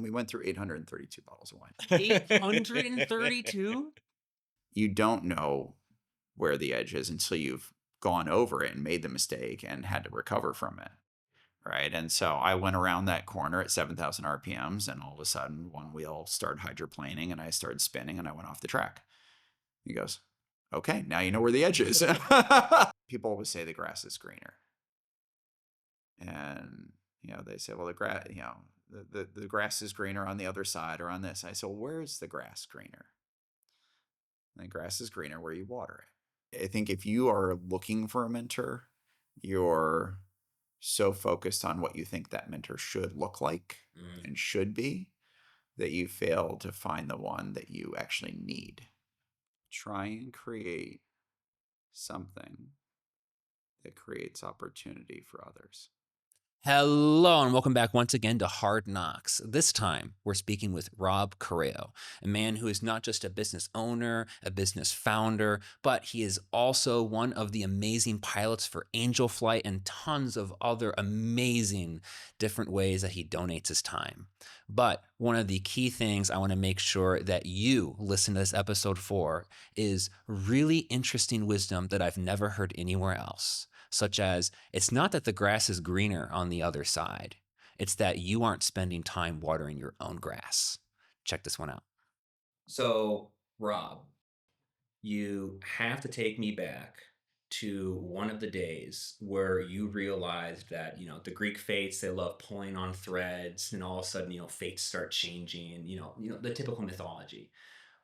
We went through 832 bottles of wine. 832? You don't know where the edge is until you've gone over it and made the mistake and had to recover from it. Right. And so I went around that corner at 7,000 RPMs, and all of a sudden one wheel started hydroplaning and I started spinning and I went off the track. He goes, okay, now you know where the edge is. People always say the grass is greener. And, they say, well, the grass, the grass is greener on the other side or on this. I said, well, where's the grass greener? And the grass is greener where you water it. I think if you are looking for a mentor, you're so focused on what you think that mentor should look like and should be that you fail to find the one that you actually need. Try and create something that creates opportunity for others. Hello, and welcome back once again to Hard Knocks. This time, we're speaking with Rob Corrao, a man who is not just a business owner, a business founder, but he is also one of the amazing pilots for Angel Flight and tons of other amazing different ways that he donates his time. But one of the key things I want to make sure that you listen to this episode for is really interesting wisdom that I've never heard anywhere else. Such as, it's not that the grass is greener on the other side. It's that you aren't spending time watering your own grass. Check this one out. So, Rob, you have to take me back to one of the days where you realized that, the Greek fates, they love pulling on threads, and all of a sudden, fates start changing, and, the typical mythology.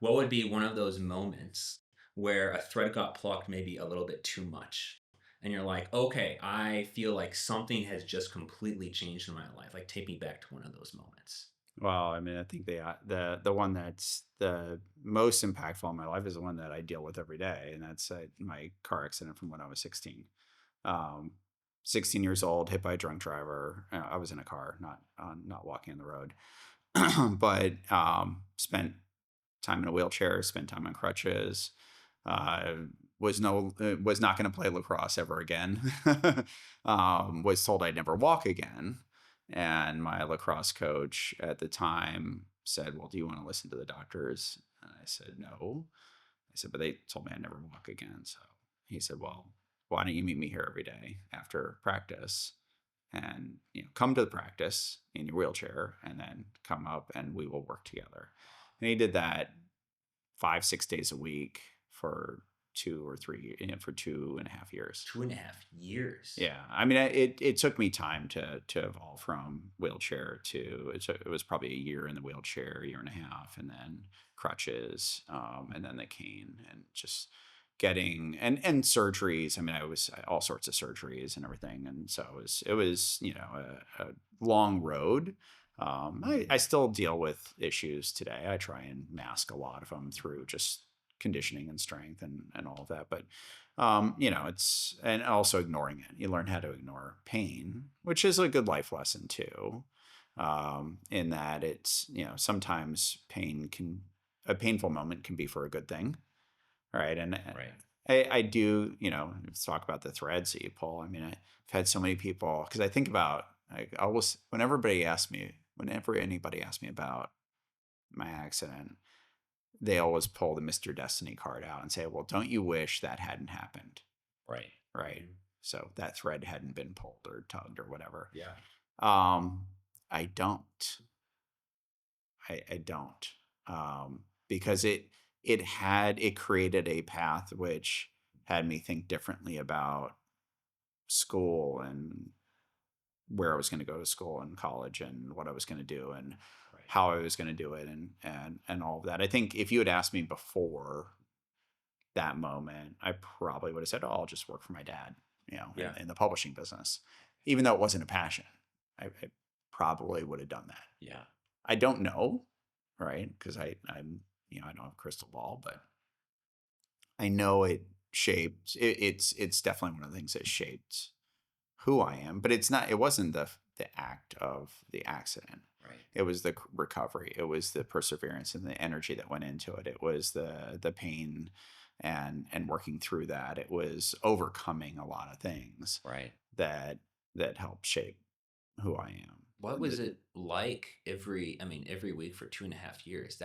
What would be one of those moments where a thread got plucked maybe a little bit too much? And you're like, okay, I feel like something has just completely changed in my life. Like, take me back to one of those moments. Well, I mean, I think the one that's the most impactful in my life is the one that I deal with every day, and that's my car accident from when I was 16. Um, 16 years old, hit by a drunk driver. I was in a car, not walking on the road, but spent time in a wheelchair, spent time on crutches. Uh, was not going to play lacrosse ever again. Was told I'd never walk again. And my lacrosse coach at the time said, well, do you want to listen to the doctors? And I said, no. I said, but they told me I'd never walk again. So he said, well, why don't you meet me here every day after practice and come to the practice in your wheelchair and then come up and we will work together. And he did that 5-6 days a week for 2.5 years. 2.5 years. Yeah, I mean, it took me time to evolve from wheelchair to it was probably a year in the wheelchair, a year and a half, and then crutches, and then the cane, and just getting and surgeries. I mean, I was all sorts of surgeries and everything, and so it was a long road. I still deal with issues today. I try and mask a lot of them through just conditioning and strength and all of that. But, it's, and also ignoring it. You learn how to ignore pain, which is a good life lesson too. In that it's, sometimes a painful moment can be for a good thing. Right. And Right. I do, talk about the threads that you pull. I mean, I've had so many people, because I think about, like, whenever anybody asks me about my accident, they always pull the Mr. Destiny card out and say, well, don't you wish that hadn't happened? Right. Right. So that thread hadn't been pulled or tugged or whatever. Yeah. I don't. I don't. Because it created a path which had me think differently about school and where I was going to go to school and college and what I was going to do and how I was going to do it and all of that. I think if you had asked me before that moment, I probably would have said, "Oh, I'll just work for my dad," in the publishing business, even though it wasn't a passion. I probably would have done that. Yeah. I don't know, right? Because I'm I don't have a crystal ball, but I know it's definitely one of the things that shaped who I am, but it wasn't the act of the accident. Right. It was the recovery. It was the perseverance and the energy that went into it. It was the pain and working through that. It was overcoming a lot of things Right. that helped shape who I am. What was it like every week for 2.5 years?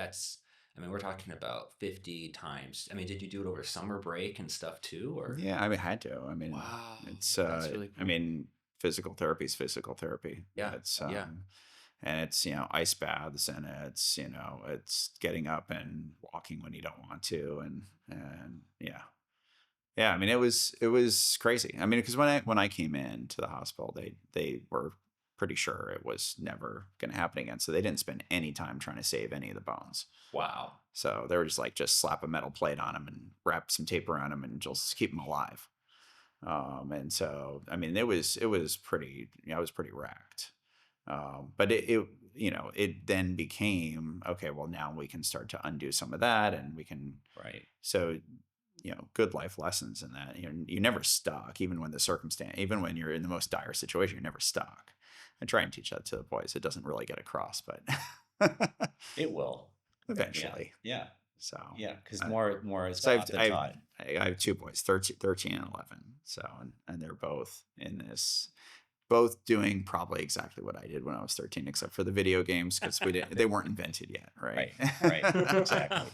We're talking about 50 times. Did you do it over summer break and stuff too, or? Yeah, I mean, I had to. I mean, Wow, it's that's really I cool. mean, physical therapy is physical therapy. Yeah, It's yeah, and it's, ice baths, and it's, it's getting up and walking when you don't want to, and yeah. Yeah, I mean, it was crazy. I mean, because when I came in to the hospital, they were pretty sure it was never going to happen again. So they didn't spend any time trying to save any of the bones. wow. So they were just like, just slap a metal plate on them and wrap some tape around them and just keep them alive. And so, I mean, it was pretty, I was pretty wrecked. But it then became, okay, well, now we can start to undo some of that, and we can, Right. so, good life lessons in that. You're never stuck, even when even when you're in the most dire situation, you're never stuck. I try and teach that to the boys. It doesn't really get across, but It will. Yeah. eventually. Yeah. So, Yeah. Because uh, more is so often taught. I have two boys, 13 and 11. So, and they're both in this, both doing probably exactly what I did when I was 13, except for the video games, because they weren't invented yet, right? Right. Exactly.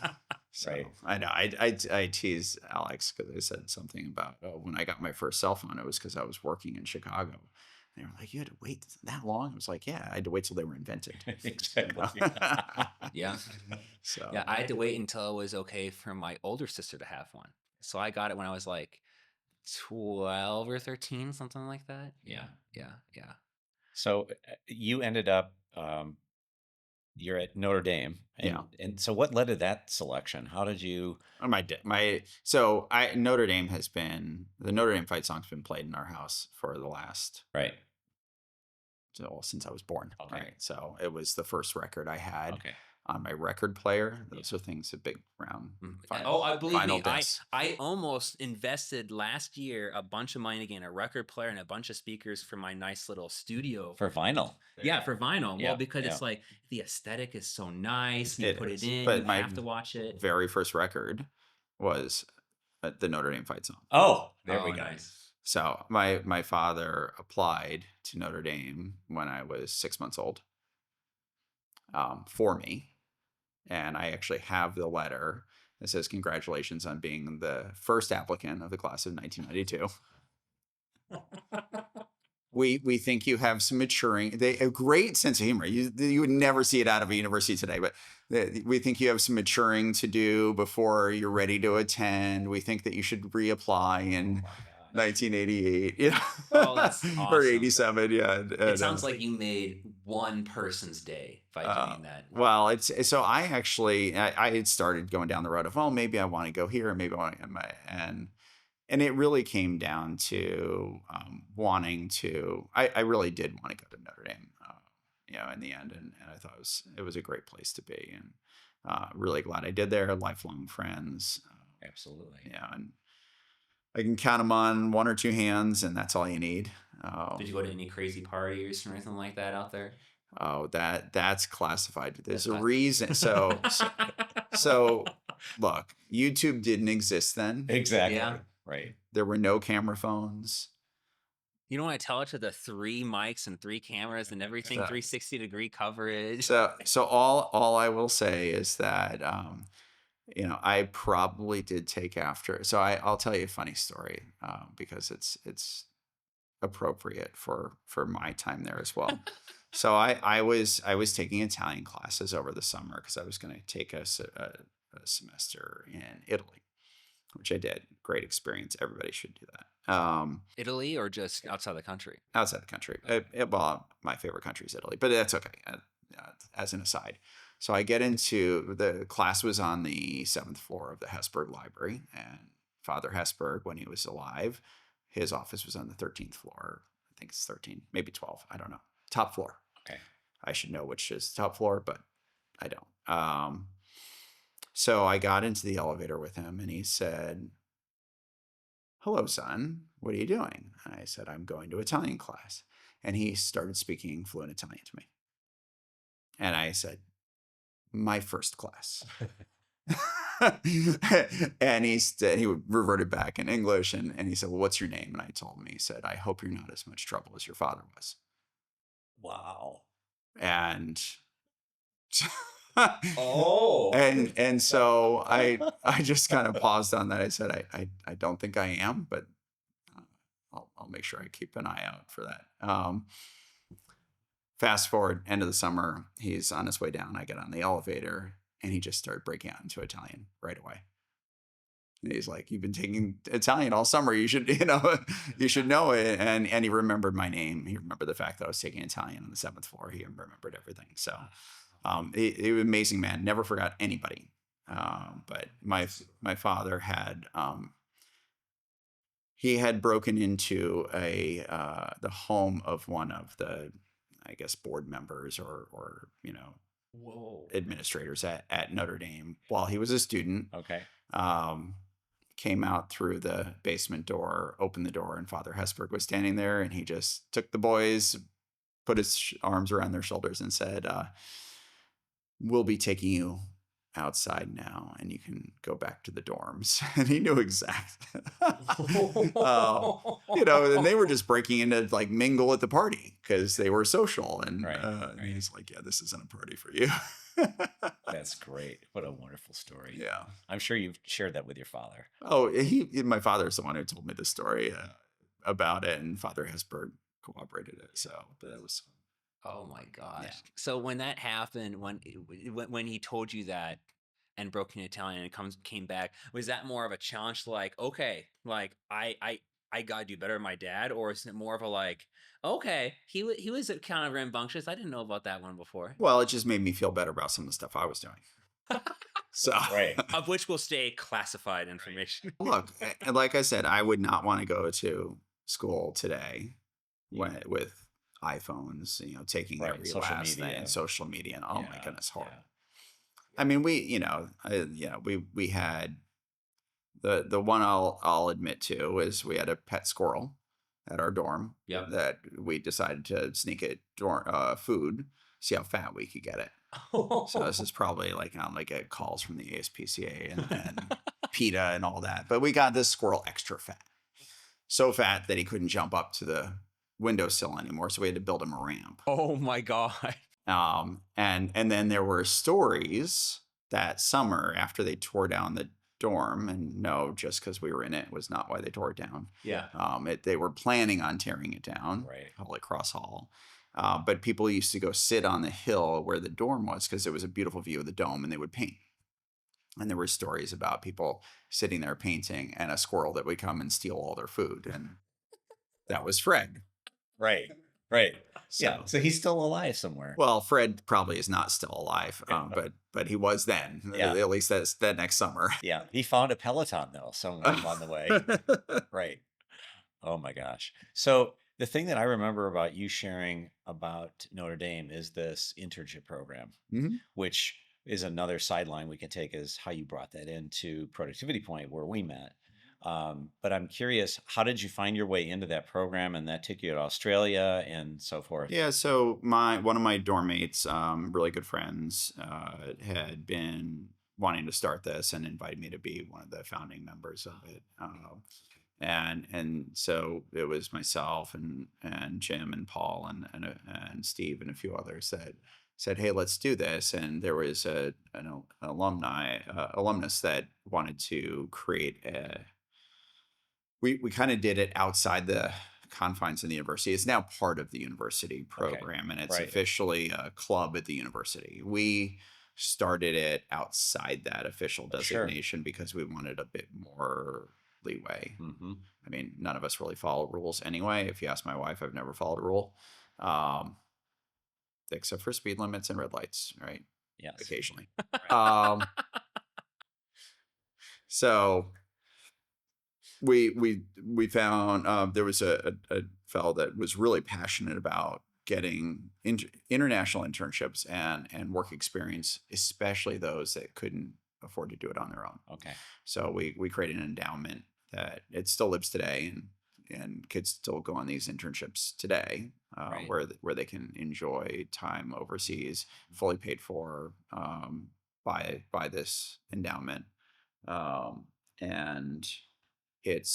So Right. I know I tease Alex because I said something about, when I got my first cell phone, it was because I was working in Chicago. And they were like, "You had to wait that long?" I was like, "Yeah, I had to wait till they were invented." Exactly. Yeah. So Yeah, I had to wait until it was okay for my older sister to have one. So I got it when I was like 12 or 13, something like that. Yeah. Yeah. So you ended up, you're at Notre Dame, yeah. and so what led to that selection? How did you? So I Notre Dame has been the Notre Dame fight song's been played in our house for the last, Right. since I was born. Okay. Right. So it was the first record I had Okay. on my record player. Those are things that big round Oh, I believe final me. discs. I almost invested last year a bunch of money to get a record player and a bunch of speakers for my nice little studio. For vinyl. Yeah, for vinyl. Yeah, Well, because yeah. it's like the aesthetic is so nice. You It put is. it in, But you my have to watch it. very first record was the Notre Dame fight song. Oh, there we Oh, go. nice. So my father applied to Notre Dame when I was 6 months old, for me, and I actually have the letter that says, "Congratulations on being the first applicant of the class of 1992. We think you have some maturing, a great sense of humor. You would never see it out of a university today, but we think you have some maturing to do before you're ready to attend. We think that you should reapply in 1988, Oh, that's or awesome. 87, yeah." It sounds like you made one person's day by doing that. Well, it's so I actually I had started going down the road of, oh, maybe I want to go here, maybe I want to, and it really came down to, wanting to. I really did want to go to Notre Dame, in the end, and I thought it was a great place to be, and really glad I did there. Lifelong friends, Absolutely. and I can count them on one or two hands, and that's all you need. Did you go to any crazy parties or anything like that out there? Oh, that's classified. There's That's a reason. So look, YouTube didn't exist then. Exactly. Yeah. Right. There were no camera phones. You know when I tell it to the 3 mics and 3 cameras and everything, So- 360-degree coverage. So all I will say is that, I probably did take after. So I'll tell you a funny story, because it's appropriate for my time there as well. So I was taking Italian classes over the summer because I was going to take a semester in Italy, which I did. Great experience. Everybody should do that. Italy or just outside the country? Outside the country. Well, my favorite country is Italy, but that's okay. As an aside. So I get into the class was on the 7th floor of the Hesburgh Library, and Father Hesburgh, when he was alive, his office was on the 13th floor. I think it's 13, maybe 12. I don't know. Top floor. Okay. I should know which is the top floor, but I don't. So I got into the elevator with him, and he said, "Hello, son. What are you doing?" And I said, "I'm going to Italian class." And he started speaking fluent Italian to me. And I said, "My first class." And he reverted back in English, and he said, "Well, what's your name?" And I told him. He said, "I hope you're not as much trouble as your father was." Wow. and Oh. and so I just kind of paused on that. I said, I don't think I am, but uh, I'll make sure I keep an eye out for that. Fast forward, end of the summer, he's on his way down. I get on the elevator, and he just started breaking out into Italian right away. And he's like, "You've been taking Italian all summer. You should, you should know it." And he remembered my name. He remembered the fact that I was taking Italian on the 7th floor. He remembered everything. So, he was an amazing man. Never forgot anybody. But my father had he had broken into the home of one of the, I guess, board members or Whoa. administrators at Notre Dame while he was a student. Okay. Came out through the basement door, opened the door, and Father Hesburgh was standing there, and he just took the boys, put his arms around their shoulders, and said, "We'll be taking you outside now, and you can go back to the dorms." And he knew exactly. And they were just breaking in to like mingle at the party because they were social. And, Right, and he's like, "Yeah, this isn't a party for you." That's great. What a wonderful story. Yeah. I'm sure you've shared that with your father. Oh, my father's the one who told me the story about it, and Father Hesburgh cooperated it. So that was, Oh my gosh. Yeah. So when that happened, when he told you that and broke in Italian and came back, was that more of a challenge to like, okay, like I gotta do better than my dad, or is it more of a like, okay, he was kind of rambunctious. I didn't know about that one before. well, it just made me feel better about some of the stuff I was doing. So, Right. Of which will stay classified information. look, like I said, I would not want to go to school today with iPhones, taking Right, every social last thing, media. and social media, and oh my Yeah, goodness, horrible. yeah. I mean, we had the one I'll admit to is we had a pet squirrel at our dorm. Yep. That we decided to sneak it food, see how fat we could get it. So this is probably like on like calls from the ASPCA and PETA and all that. But we got this squirrel extra fat, so fat that he couldn't jump up to the windowsill anymore. So we had to build him a ramp. Oh my god. And then there were stories that summer after they tore down the dorm, and no, just because we were in it was not why they tore it down. Yeah. They were planning on tearing it down, Right. Holy Cross Hall. But people used to go sit on the hill where the dorm was because it was a beautiful view of the dome, and they would paint. And there were stories about people sitting there painting and a squirrel that would come and steal all their food. And that was Fred. Right. Right. So, Yeah. So he's still alive somewhere. well, Fred probably is not still alive, but he was then. Yeah. At least that's that next summer. Yeah. He found a Peloton though somewhere along the way. Right. Oh my gosh. So the thing that I remember about you sharing about Notre Dame is this internship program, Mhm. which is another sideline we can take as how you brought that into Productivity Point where we met. But I'm curious, how did you find your way into that program and that took you to Australia and so forth? Yeah, so one of my dorm mates, really good friends, had been wanting to start this and invited me to be one of the founding members of it. And so it was myself and Jim and Paul and Steve and a few others that said, "Hey, let's do this." And there was an alumnus that wanted to create a. We kind of did it outside the confines of the university. It's now part of the university program, and it's Right. officially a club at the university. We started it outside that official Sure. designation because we wanted a bit more leeway. Mm-hmm. I mean, none of us really follow rules anyway. If you ask my wife, I've never followed a rule, except for speed limits and red lights, right? Yes. Occasionally. So we found there was a fellow that was really passionate about getting international internships and work experience, especially those that couldn't afford to do it on their own. Okay. So we created an endowment that it still lives today, and kids still go on these internships today, Right. where they can enjoy time overseas, fully paid for by this endowment, and it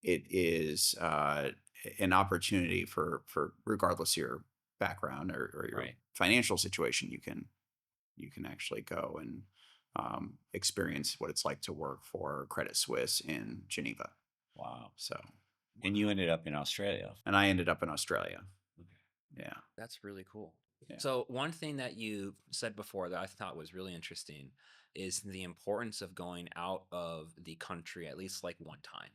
is an opportunity for regardless of your background or your Right. financial situation, you can actually go and experience what it's like to work for Credit Suisse in Geneva. Wow. So, And you ended up in Australia. and I ended up in Australia. Okay. Yeah. That's really cool. Yeah. So, one thing that you said before that I thought was really interesting is the importance of going out of the country at least like one time.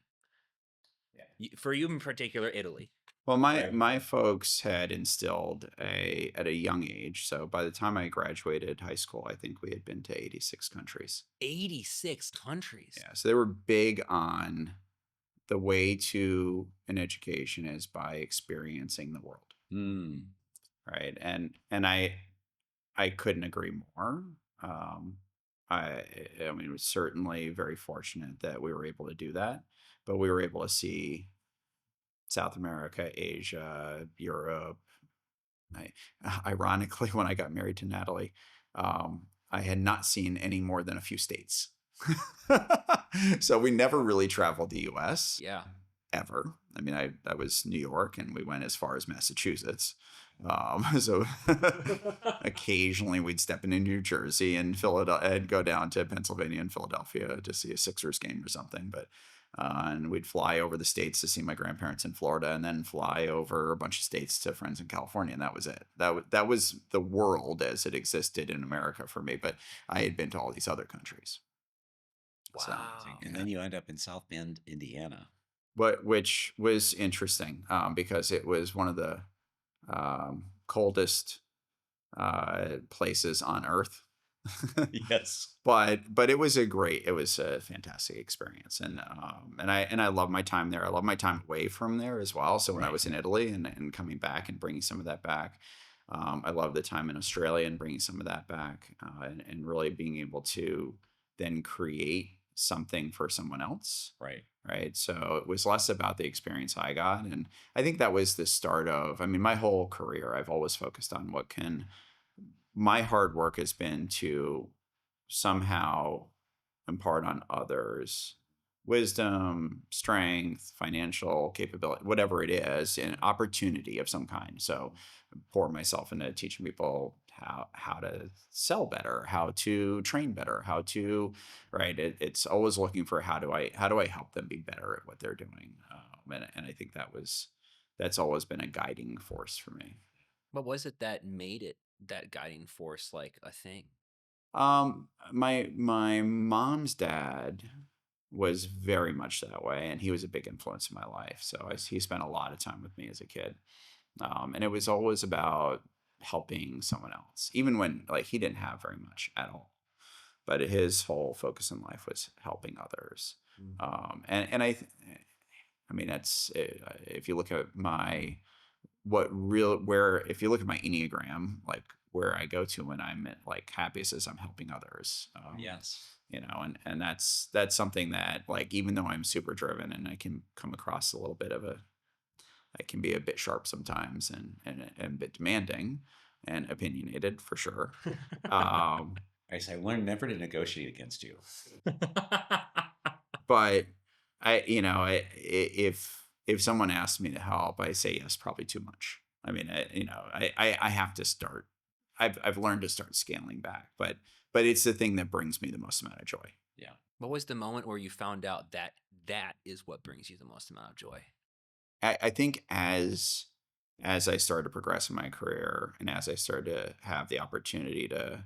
For you in particular, Italy. Well, my Right. my folks had instilled at a young age. So by the time I graduated high school, I think we had been to 86 countries. 86 countries. Yeah. So they were big on the way to an education is by experiencing the world, Mm. right? And I couldn't agree more. Um, I I mean, it was certainly very fortunate that we were able to do that, but we were able to see South America, Asia, Europe. I, ironically, when I got married to Natalie, I had not seen any more than a few states. So we never really traveled the US Yeah. ever. I mean, I was New York and we went as far as Massachusetts. So occasionally we'd step into New Jersey and Philadelphia, and go down to Pennsylvania and Philadelphia to see a Sixers game or something. But and we'd fly over the states to see my grandparents in Florida, and then fly over a bunch of states to friends in California, and that was it. That was the world as it existed in America for me. But I had been to all these other countries. So, Wow. And yeah. then you end up in South Bend, Indiana. Which was interesting because it was one of the coldest places on Earth. Yes. But it was it was a fantastic experience, and I love my time there. I love my time away from there as well. So when I Right. was in Italy and coming back and bringing some of that back, I love the time in Australia and bringing some of that back, and really being able to then create something for someone else. Right. Right. So it was less about the experience I got. And I think that was the start of, I mean, my whole career, I've always focused on my hard work has been to somehow impart on others wisdom, strength, financial capability, whatever it is, an opportunity of some kind. So pour myself into teaching people how to sell better, how to train better, how to right. It's always looking for how do I help them be better at what they're doing, and I think that's always been a guiding force for me. What was it that made it that guiding force like a thing? My mom's dad was very much that way, and he was a big influence in my life. So he spent a lot of time with me as a kid, and it was always about helping someone else, even when like he didn't have very much at all. But his whole focus in life was helping others, Mm. I mean, that's if you look at my what real where if you look at my enneagram, like where I go to when I'm at like happiest is I'm helping others. Yes. You know, and that's something that like even though I'm super driven and I can come across a little bit of a I can be a bit sharp sometimes and a bit demanding and opinionated for sure. Um, I say, I learned never to negotiate against you. but if someone asks me to help, I say yes, probably too much. I mean, I have to start. I've learned to start scaling back, but it's the thing that brings me the most amount of joy. Yeah. What was the moment where you found out that that is what brings you the most amount of joy? I think as I started to progress in my career and as I started to have the opportunity to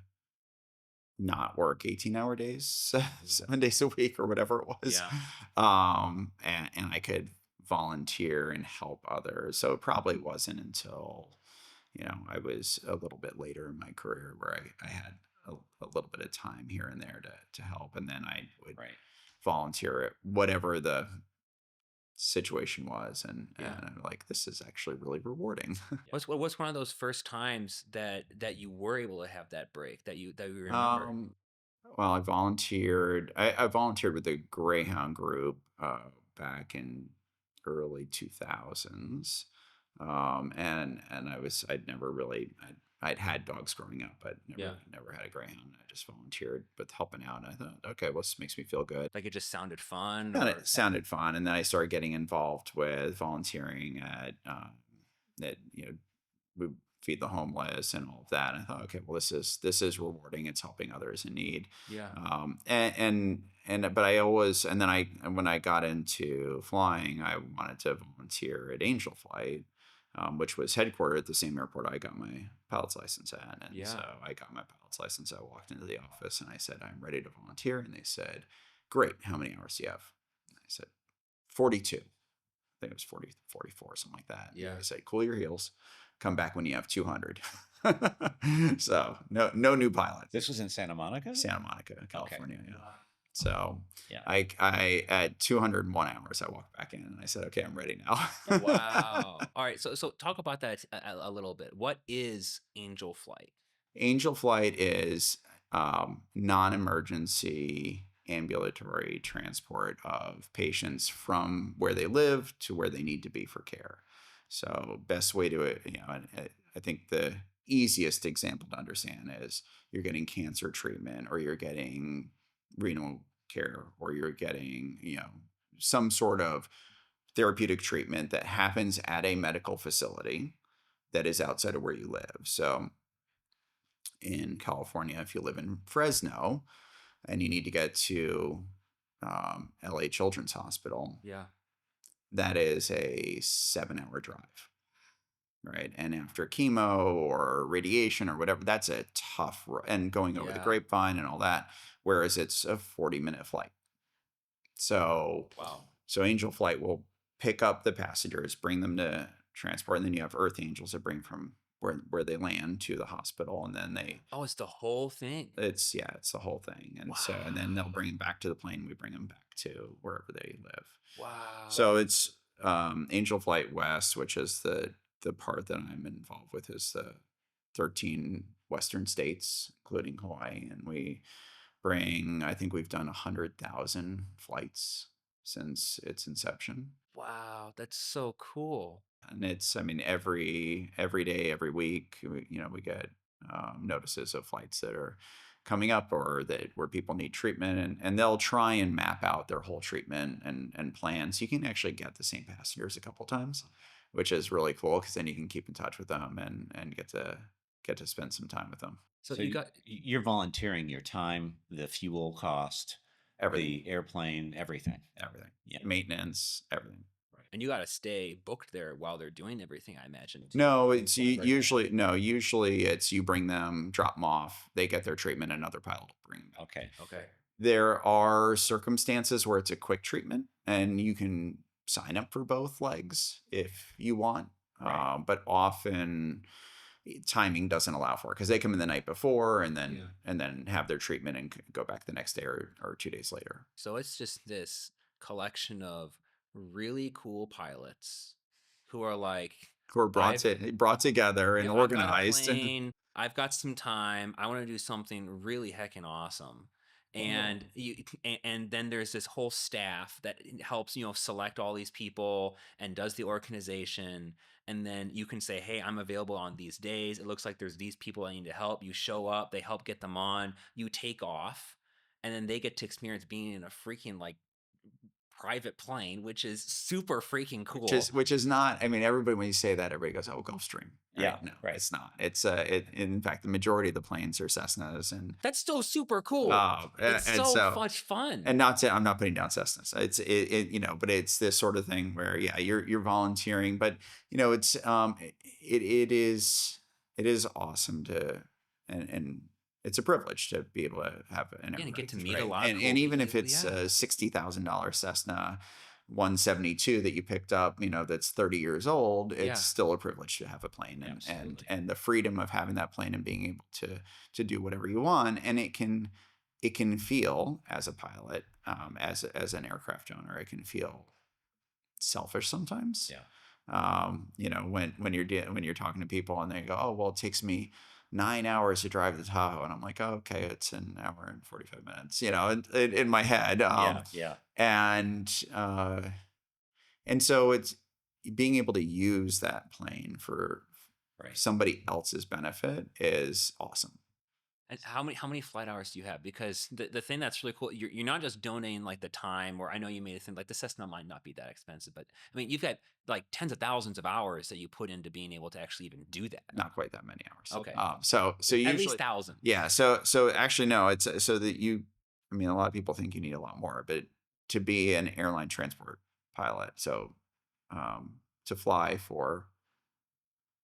not work 18-hour days, 7 days a week or whatever it was. Yeah. And I could volunteer and help others. So it probably wasn't until, I was a little bit later in my career where I had a little bit of time here and there to help. And then I would Right. volunteer at whatever the situation was. Yeah. And I'm like, this is actually really rewarding. What's one of those first times that you were able to have that break that you remember? Well, I volunteered with the Greyhound group back in early 2000s. And I'd never really I'd had dogs growing up, but Yeah. never had a greyhound. I just volunteered with helping out. And I thought, okay, well, this makes me feel good. Like it just sounded fun, And or it sounded fun. And then I started getting involved with volunteering at feed the homeless and all of that. And I thought, okay, well, this is rewarding. It's helping others in need. Yeah. But I always, and then when I got into flying, I wanted to volunteer at Angel Flight, which was headquartered at the same airport I got my pilot's license at. And Yeah. so I got my pilot's license. I walked into the office and I said, I'm ready to volunteer. And they said, great. How many hours do you have? And I said, 42. I think it was 40, 44, something like that. Yeah. I said, cool your heels. Come back when you have 200. So no new pilot. This was in Santa Monica? Santa Monica, California. Yeah. Wow. So Yeah. I at 201 hours, I walked back in and I said, okay, I'm ready now. Wow. All right. So talk about that a little bit. What is Angel Flight? Angel Flight is non-emergency ambulatory transport of patients from where they live to where they need to be for care. So best way to it, I think the easiest example to understand is you're getting cancer treatment or you're getting renal care or you're getting, some sort of therapeutic treatment that happens at a medical facility that is outside of where you live. So in California, if you live in Fresno and you need to get to LA Children's Hospital, Yeah. that is a 7-hour drive, right? And after chemo or radiation or whatever, that's a tough, and going over the Yeah. grapevine and all that, whereas it's a 40-minute flight. So, Wow. so Angel Flight will pick up the passengers, bring them to transport, and then you have Earth Angels that bring from where they land to the hospital, and then Oh, it's the whole thing. it's the whole thing, and then they'll bring them back to the plane. We bring them back to wherever they live. Wow. So it's Angel Flight West, which is the part that I'm involved with, is the 13 Western states, including Hawaii, and I think we've done 100,000 flights since its inception. Wow, that's so cool. And it's, I mean, every day, every week, we get notices of flights that are coming up or that where people need treatment, and they'll try and map out their whole treatment and plan. So you can actually get the same passengers a couple times, which is really cool because then you can keep in touch with them and get to spend some time with them. So So you got you're volunteering your time, the fuel cost, Everything, the airplane, everything. Yeah. maintenance, everything. and you got to stay booked there while they're doing everything, I imagine. No, it's usually it's you bring them, drop them off, they get their treatment, another pilot will bring them back. Okay. Okay. There are circumstances where it's a quick treatment and you can sign up for both legs if you want. Right. But often timing doesn't allow for it because they come in the night before and then have their treatment and go back the next day or 2 days later. So it's just this collection of really cool pilots who are like, Who are brought together and I've got a organized. plane, I've got some time, I want to do something really heckin' awesome. And and then there's this whole staff that helps, select all these people and does the organization. And then you can say, hey, I'm available on these days. It looks like there's these people I need to help. You show up, they help get them on, you take off, and then they get to experience being in a freaking like private plane, which is super freaking cool. Which is not. I mean, everybody, when you say that, everybody goes, "Oh, Gulfstream." Right? Yeah, no, right. it's not. It's in fact, the majority of the planes are Cessnas, and That's still super cool. It's and so much fun. And I'm not putting down Cessnas. But it's this sort of thing where you're volunteering, but it's it is awesome to and it's a privilege to be able to have an and get to aircraft, meet right? a lot of cool And even if people, it's yeah. a $60,000 Cessna 172 that you picked up, that's 30 years old, it's Yeah. still a privilege to have a plane and the freedom of having that plane and being able to do whatever you want. And it can feel as a pilot, as an aircraft owner, it can feel selfish sometimes. Yeah. When you're talking to people and they go, oh, well, it takes me 9 hours to drive to Tahoe, and I'm like, oh, okay, it's an hour and 45 minutes, in my head. Yeah. And so it's being able to use that plane for Right. somebody else's benefit is awesome. And how many flight hours do you have? Because the thing that's really cool, you're not just donating like the time, or I know you made a thing like the Cessna might not be that expensive, but I mean you've got like tens of thousands of hours that you put into being able to actually even do that. Not quite that many hours. Okay. So At least usually, thousands. yeah. So actually, no. It's so that you. I mean, a lot of people think you need a lot more, but to be an airline transport pilot, so to fly for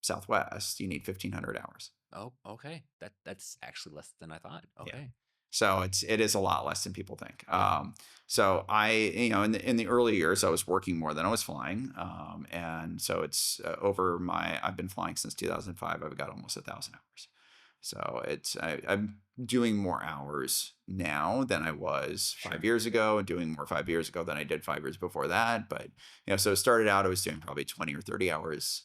Southwest, you need 1,500 hours. Oh, okay. That's actually less than I thought. Yeah. Okay. So it is a lot less than people think. Yeah. So I, in the early years, I was working more than I was flying, and so it's I've been flying since 2005. I've got almost 1,000 hours. So I'm doing more hours now than I was Sure. 5 years ago, and doing more 5 years ago than I did 5 years before that. But so it started out I was doing probably 20 or 30 hours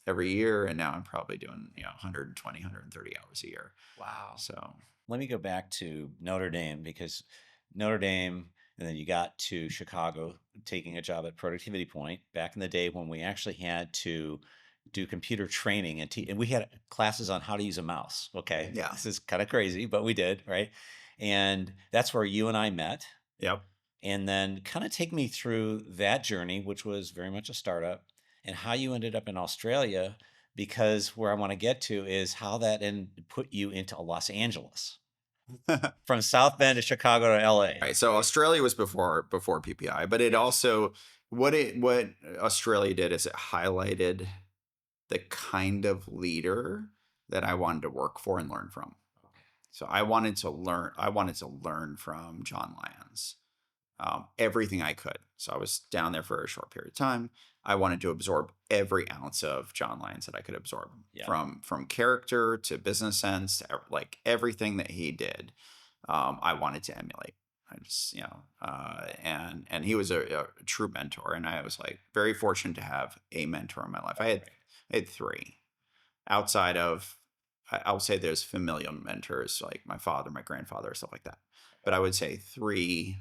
every year, and now I'm probably doing 120, 130 hours a year. Wow. So Let me go back to Notre Dame, because Notre Dame, and then you got to Chicago taking a job at Productivity Point back in the day when we actually had to do computer training and we had classes on how to use a mouse. Okay. Yeah. This is kind of crazy, but we did, right? And that's where you and I met. Yep. And then kind of take me through that journey, which was very much a startup, and how you ended up in Australia, because where I want to get to is how that put you into Los Angeles from South Bend to Chicago to LA. Right. So Australia was before PPI, but it Yes. also what Australia did is it highlighted the kind of leader that I wanted to work for and learn from. So I wanted to learn from John Lyons, everything I could. So I was down there for a short period of time. I wanted to absorb every ounce of John Lyons that I could absorb, Yeah. from character to business sense, to like everything that he did. I wanted to emulate. I just, and he was a true mentor, and I was like very fortunate to have a mentor in my life. I had three outside of, I'll say there's familial mentors like my father, my grandfather, stuff like that. But I would say three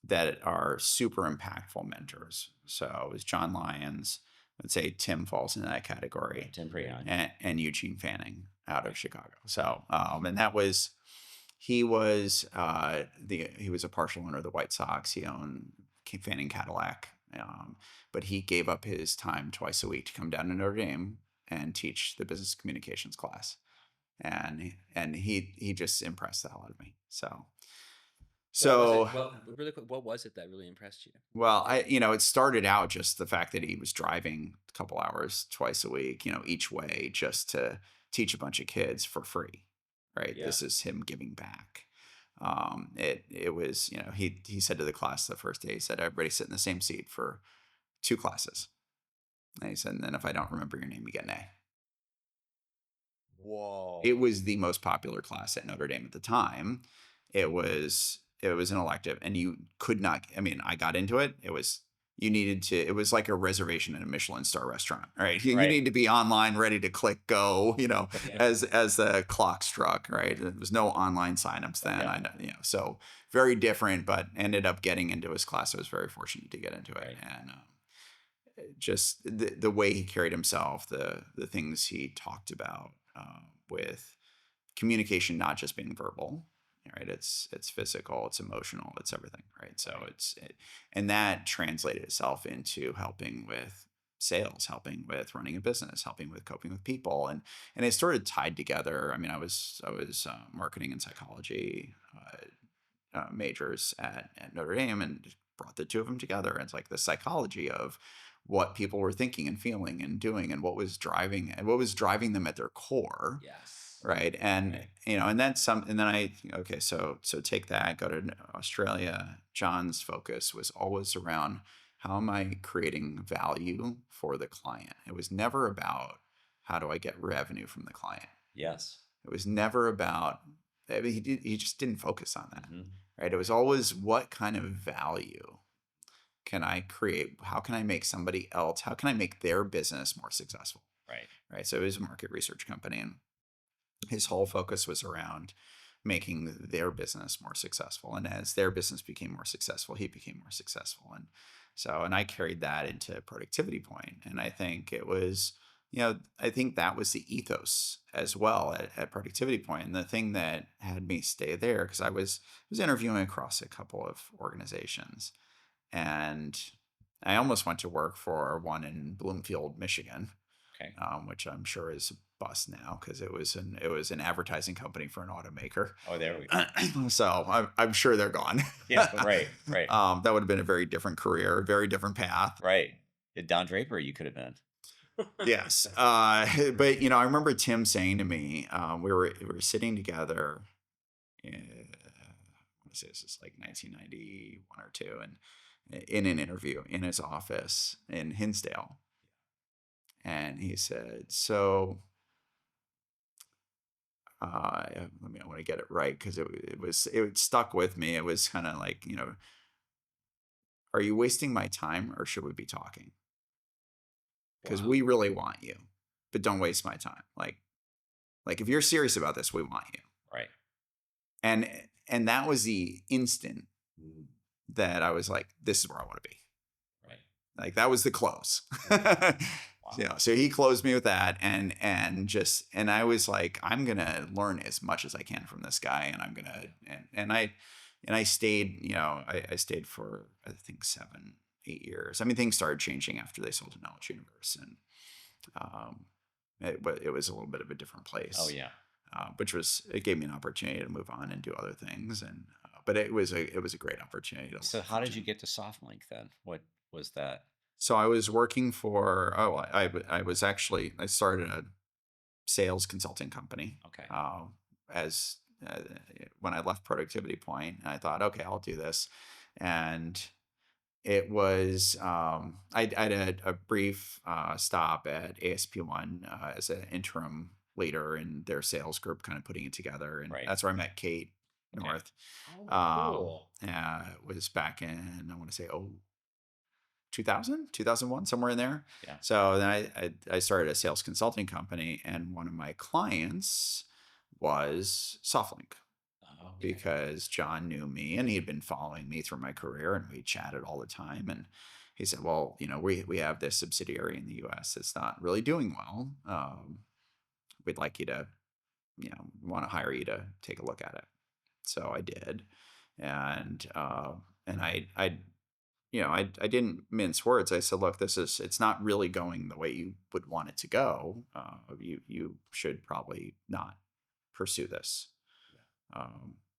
that are super impactful mentors. So it was John Lyons. I'd say Tim falls in that category. Tim Prion. And Eugene Fanning out of Chicago. So, and that was, he was he was a partial owner of the White Sox. He owned Fanning Cadillac, but he gave up his time twice a week to come down to Notre Dame and teach the business communications class, and he just impressed the hell out of me. Really quick, what was it that really impressed you? Well, it started out just the fact that he was driving a couple hours twice a week, each way, just to teach a bunch of kids for free, right? Yeah. This is him giving back. It was, he said to the class the first day, he said, everybody sit in the same seat for 2 classes. And he said, and then if I don't remember your name, you get an A. Whoa. It was the most popular class at Notre Dame at the time. It was an elective, and you could not, I mean, I got into it. It was like a reservation in a Michelin star restaurant, right? You Right. need to be online, ready to click go, Yeah. as the clock struck, right? There was no online signups then. Yeah. I know, so very different, but ended up getting into his class. I was very fortunate to get into it. Right. And just the way he carried himself, the things he talked about, with communication not just being verbal, right? It's physical, it's emotional, it's everything, right? So and that translated itself into helping with sales, helping with running a business, helping with coping with people, and it sort of tied together. I mean, I was marketing and psychology majors at Notre Dame, and just brought the two of them together. It's like the psychology of what people were thinking and feeling and doing, and what was driving them at their core. Yes. Right. And, Right. And that's and then okay, so take that, go to Australia. John's focus was always around, how am I creating value for the client? It was never about, how do I get revenue from the client? Yes. It was never about, I mean, he just didn't focus on that. Mhm. Right. It was always, what kind of value can I create? How can I make somebody else, how can I make their business more successful? Right. Right. So it was a market research company, and his whole focus was around making their business more successful. And as their business became more successful, he became more successful. And I carried that into Productivity Point. And I think it was, I think that was the ethos as well at Productivity Point. And the thing that had me stay there, because I was interviewing across a couple of organizations, and I almost went to work for one in Bloomfield, Michigan, Okay. which I'm sure is a bust now because it was an advertising company for an automaker. Oh, there we go. So I'm sure they're gone. Yeah, right, right, That would have been a very different career, very different path. right. Don Draper, you could have been. Yes. But I remember Tim saying to me, we were sitting together. I want to say this is like 1991 or two, and in an interview in his office in Hinsdale, and he said, "So, I want to get it right because it stuck with me. It was kind of like, are you wasting my time or should we be talking? Because Wow. we really want you, but don't waste my time. Like if you're serious about this, we want you." Right. And that was the instant Mm, that I was like, this is where I want to be. right. Like that was the close. Wow. So he closed me with that, and I was like, I'm gonna learn as much as I can from this guy, and I'm gonna and I stayed, I stayed for I think 7, 8 years. I mean, things started changing after they sold to Knowledge Universe, and um, it was a little bit of a different place. Oh, yeah. It gave me an opportunity to move on and do other things, and but it was a great opportunity. So how did you get to SoftLink then? What was that? So I was working for I started a sales consulting company Okay. as when I left Productivity Point, and I thought, okay, I'll do this, and it was I had a brief stop at ASP1 as an interim leader in their sales group, kind of putting it together, and Right. that's where I met Kate Okay. North. Oh, cool. It was back in, I want to say, 2000, 2001, somewhere in there. Yeah. So then I started a sales consulting company, and one of my clients was SoftLink Oh, okay. because John knew me and he had been following me through my career, and we chatted all the time. And he said, well, we have this subsidiary in the US that's not really doing well. We'd like you to, want to hire you to take a look at it. So I did. And I didn't mince words. I said, look, it's not really going the way you would want it to go. You should probably not pursue this.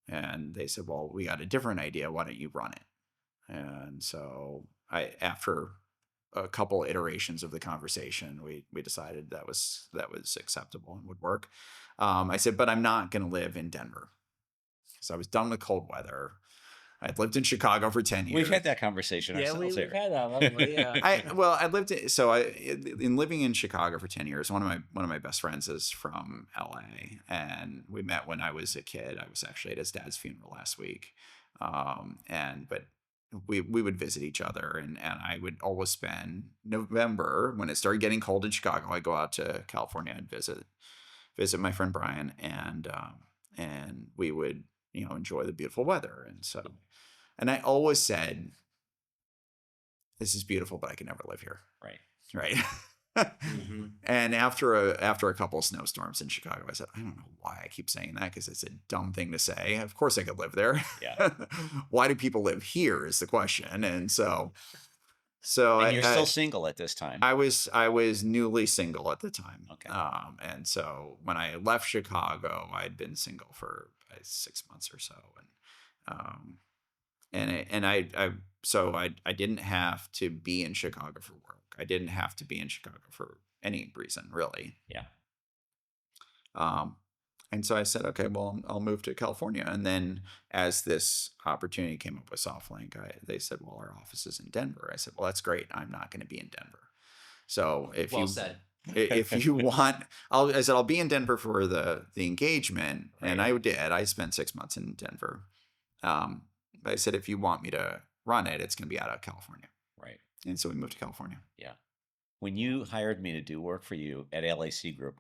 And they said, well, we got a different idea. Why don't you run it? And so after a couple iterations of the conversation, we decided that was acceptable and would work. I said, but I'm not going to live in Denver because I was done with cold weather. I'd lived in Chicago for 10 years. We've had that conversation Yeah, ourselves we've here. had that, haven't we? Yeah. In living in Chicago for 10 years, one of my best friends is from LA, and we met when I was a kid. I was actually at his dad's funeral last week. But we would visit each other, and I would always spend November when it started getting cold in Chicago. I'd go out to California and visit my friend Brian, and we would, enjoy the beautiful weather. And I always said, this is beautiful, but I can never live here. Right. Right. Mhm. And after a couple of snowstorms in Chicago, I said, I don't know why I keep saying that, because it's a dumb thing to say. Of course I could live there. Yeah. Why do people live here is the question. And so And you're still single at this time. I was newly single at the time. Okay. And so when I left Chicago, I'd been single for 6 months or so. I didn't have to be in Chicago for work. I didn't have to be in Chicago for any reason, really. Yeah. And so I said, okay, well, I'll move to California. And then as this opportunity came up with SoftLink, they said, well, our office is in Denver. I said, well, that's great. I'm not going to be in Denver. So Well said. if you want, I said, I'll be in Denver for the engagement. And Right. I did. I spent 6 months in Denver. But I said, if you want me to run it, it's going to be out of California. Right. And so we moved to California. Yeah. When you hired me to do work for you at LAC Group,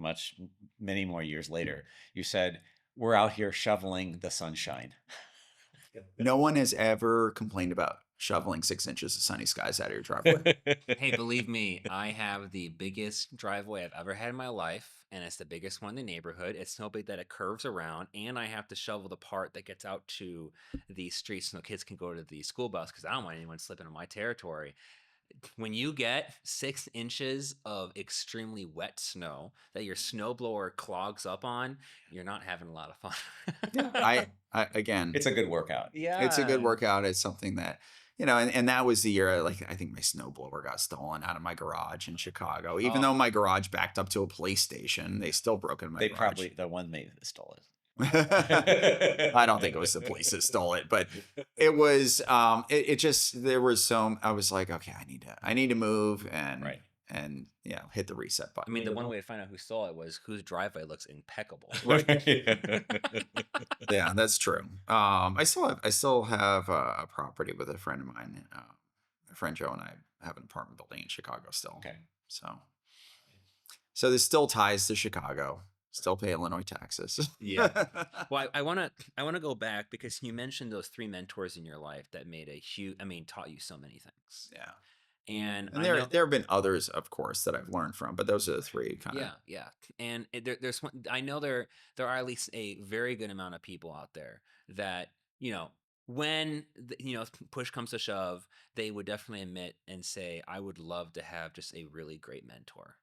many more years later, you said, we're out here shoveling the sunshine. No one has ever complained about shoveling 6 inches of sunny skies out of your driveway. Hey, believe me, I have the biggest driveway I've ever had in my life, and it's the biggest one in the neighborhood. It's so big that it curves around, and I have to shovel the part that gets out to the streets so the kids can go to the school bus because I don't want anyone slipping in my territory. When you get 6 inches of extremely wet snow that your snowblower clogs up on, you're not having a lot of Yeah, fun. I again, It's a good workout. it's a good Yeah. workout. It's something that, and that was the year, like, I think my snowblower got stolen out of my garage in Chicago. Even Oh, though my garage backed up to a police station, they still broke in my They garage. probably the one maybe that stole I don't think it was the it. police that stole it, but it was it just, there was so, I was like, okay, I need to move Right. and hit the reset I button. mean, the one way to find out who stole it was whose driveway looks impeccable. Yeah, that's true. I still have a property with a friend of mine. My friend Joe and I have an apartment building in Chicago still. Okay. So there's still ties to Chicago. Still pay Illinois taxes. Yeah. Well, I want to go back because you mentioned those 3 mentors in your life that made a huge, taught you so many things. Yeah. And And I there know, there have been others, of course, that I've learned from, but those are the three kind of. yeah. And there's one, I know there are at least a very good amount of people out there that, when push comes to shove, they would definitely admit and say, I would love to have just a really great mentor.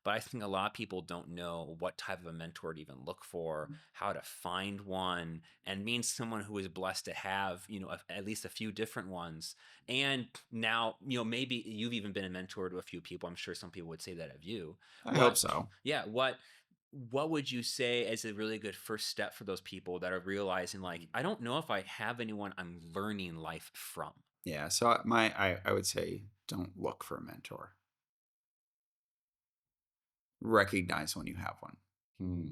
But I think a lot of people don't know what type of a mentor to even look for, how to find one, and means someone who is blessed to have, at least a few different ones. And now, maybe you've even been a mentor to a few people. I'm sure some people would say that of you. I hope so. Yeah, what would you say is a really good first step for those people that are realizing, like, I don't know if I have anyone I'm learning life from? Yeah. So I would say, don't look for a mentor. Recognize when you have one, Hmm.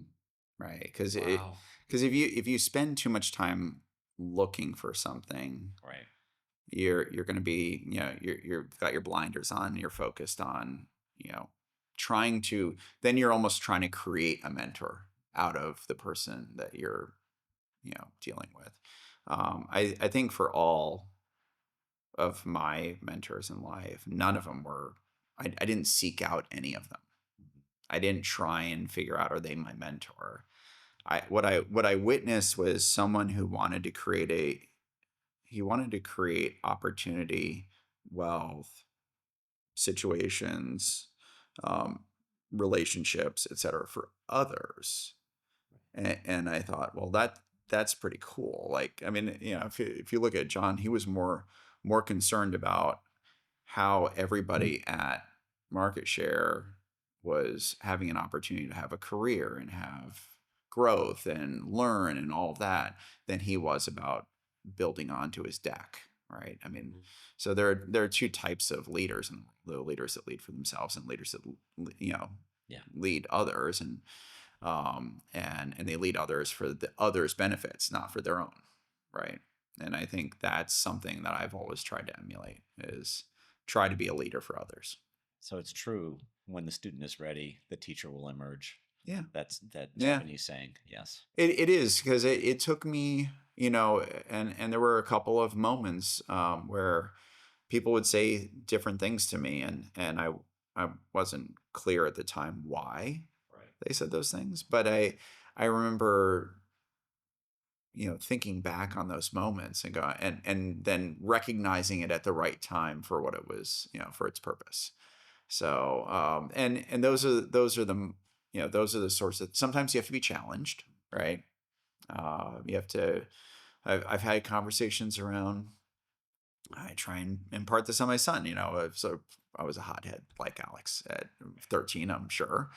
right? Because Wow. if you spend too much time looking for something, Right. you're going to be, you've got your blinders on. You're focused on, trying to. Then you're almost trying to create a mentor out of the person that you're, dealing with. I think for all of my mentors in life, none of them were. I didn't seek out any of them. I didn't try and figure out, are they my mentor? What I witnessed was someone who wanted to create opportunity, wealth, situations, um, relationships, etc., for others. And I thought, well, that's pretty cool. Like, I mean, if you look at John, he was more concerned about how everybody at market share was having an opportunity to have a career and have growth and learn and all of that than he was about building onto his deck, right? I mean, so there are two types of leaders, and the leaders that lead for themselves and leaders that Yeah. lead others, and they lead others for the others' benefits, not for their own, right? And I think that's something that I've always tried to emulate, is try to be a leader for others. So it's true, when the student is ready, the teacher will emerge. Yeah. That's Yeah. Japanese saying. Yes. It is, because it took me, and there were a couple of moments where people would say different things to me, and I wasn't clear at the time why Right. they said those things, but I remember thinking back on those moments and go, and then recognizing it at the right time for what it was, for its purpose. So and those are the those are the sorts of, sometimes you have to be challenged, right? You have to. I've had conversations around. I try and impart this on my son. So I was a hothead like Alex at 13, I'm sure,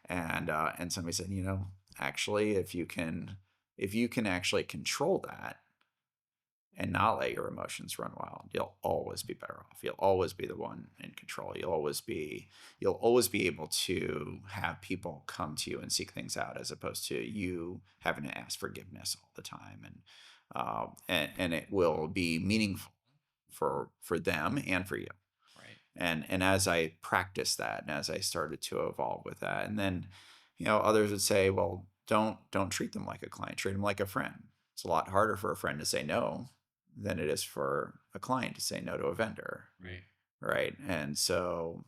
and somebody said, actually, if you can actually control that and not let your emotions run wild, you'll always be better off. You'll always be the one in control. You'll always be able to have people come to you and seek things out, as opposed to you having to ask forgiveness all the time. And it will be meaningful for them and for you. Right. And as I practiced that, and as I started to evolve with that, and then others would say, well, don't treat them like a client, treat them like a friend. It's a lot harder for a friend to say no than it is for a client to say no to a vendor, Right. right? And so,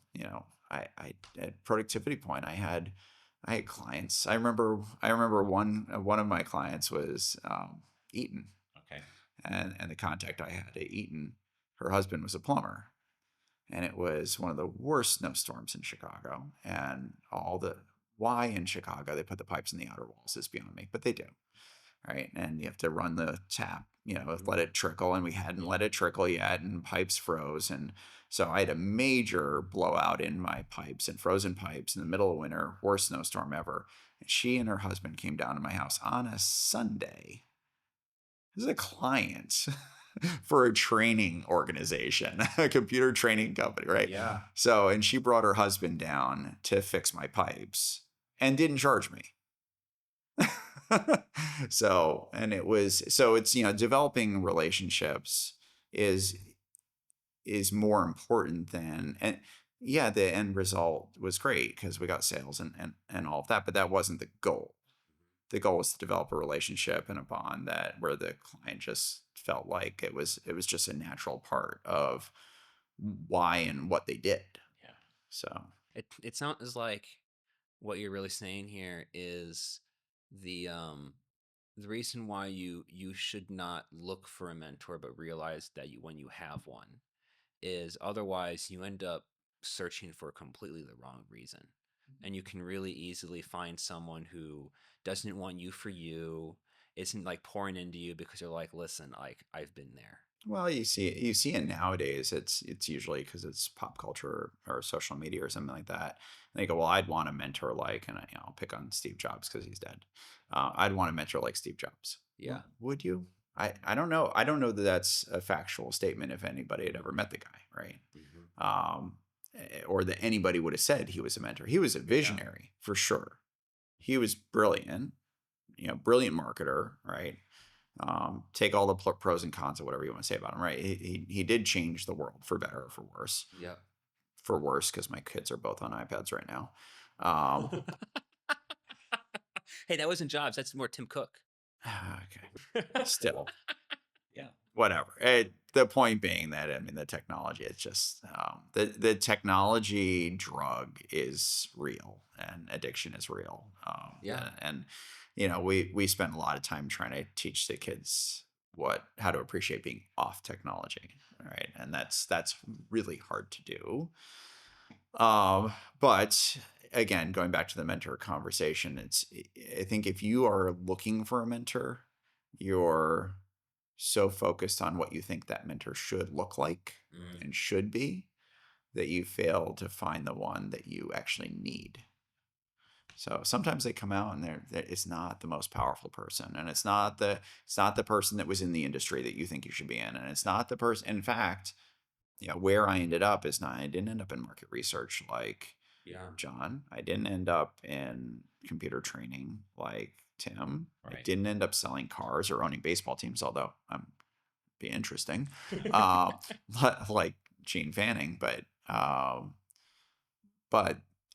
I at productivity point, I had clients. I remember one of my clients was Eaton, Okay. and the contact I had at Eaton, her husband was a plumber, and it was one of the worst snowstorms in Chicago, and all the why in Chicago they put the pipes in the outer walls is beyond me, but they do, right? And you have to run the tap, let it trickle, and we hadn't let it trickle yet, and pipes froze, and so I had a major blowout in my pipes and frozen pipes in the middle of winter, worst snowstorm ever. And she and her husband came down to my house on a Sunday. This is a client for a training organization, a computer training company, right? Yeah. So, and she brought her husband down to fix my pipes and didn't charge me. So, and it's, developing relationships is is more important than, and yeah, the end result was great because we got sales and all of that, but that wasn't the goal. The goal was to develop a relationship and a bond that where the client just felt like it was just a natural part of why and what they did. Yeah. So It sounds like what you're really saying here is the um the reason why you should not look for a mentor but realize that when you have one is otherwise you end up searching for completely the wrong reason. And you can really easily find someone who doesn't want you for you, isn't like pouring into you because they're like, listen, like I've been there. well, you see it nowadays. It's usually because it's pop culture or social media or something like that. And they go, well, I'd want a mentor like, and I'll pick on Steve Jobs because he's dead. I'd want a mentor like Steve Jobs. Yeah. Well, would you? I don't know. I don't know that that's a factual statement if anybody had ever met the guy, right? Or that anybody would have said he was a mentor. He was a visionary for sure. He was brilliant, brilliant marketer, right? Take all the pros and cons of whatever you want to say about him, right? He did change the world for better or for worse. Yeah. For worse, because my kids are both on iPads right now. Um, Hey, that wasn't Jobs. That's more Tim Cook. okay, still, Yeah. whatever. The point being that I mean the technology, it's just the technology drug is real and addiction is real. Yeah. And we spend a lot of time trying to teach the kids how to appreciate being off technology, right? And that's really hard to do. But again, going back to the mentor conversation, I think if you are looking for a mentor, you're so focused on what you think that mentor should look like and should be that you fail to find the one that you actually need. So sometimes they come out and it's not the most powerful person, and it's not the person that was in the industry that you think you should be in, and it's not the person. In fact, where I ended up is not. I didn't end up in market research like Yeah. John. I didn't end up in computer training like Tim. I Right. didn't end up selling cars or owning baseball teams, although be interesting, like Gene Fanning. But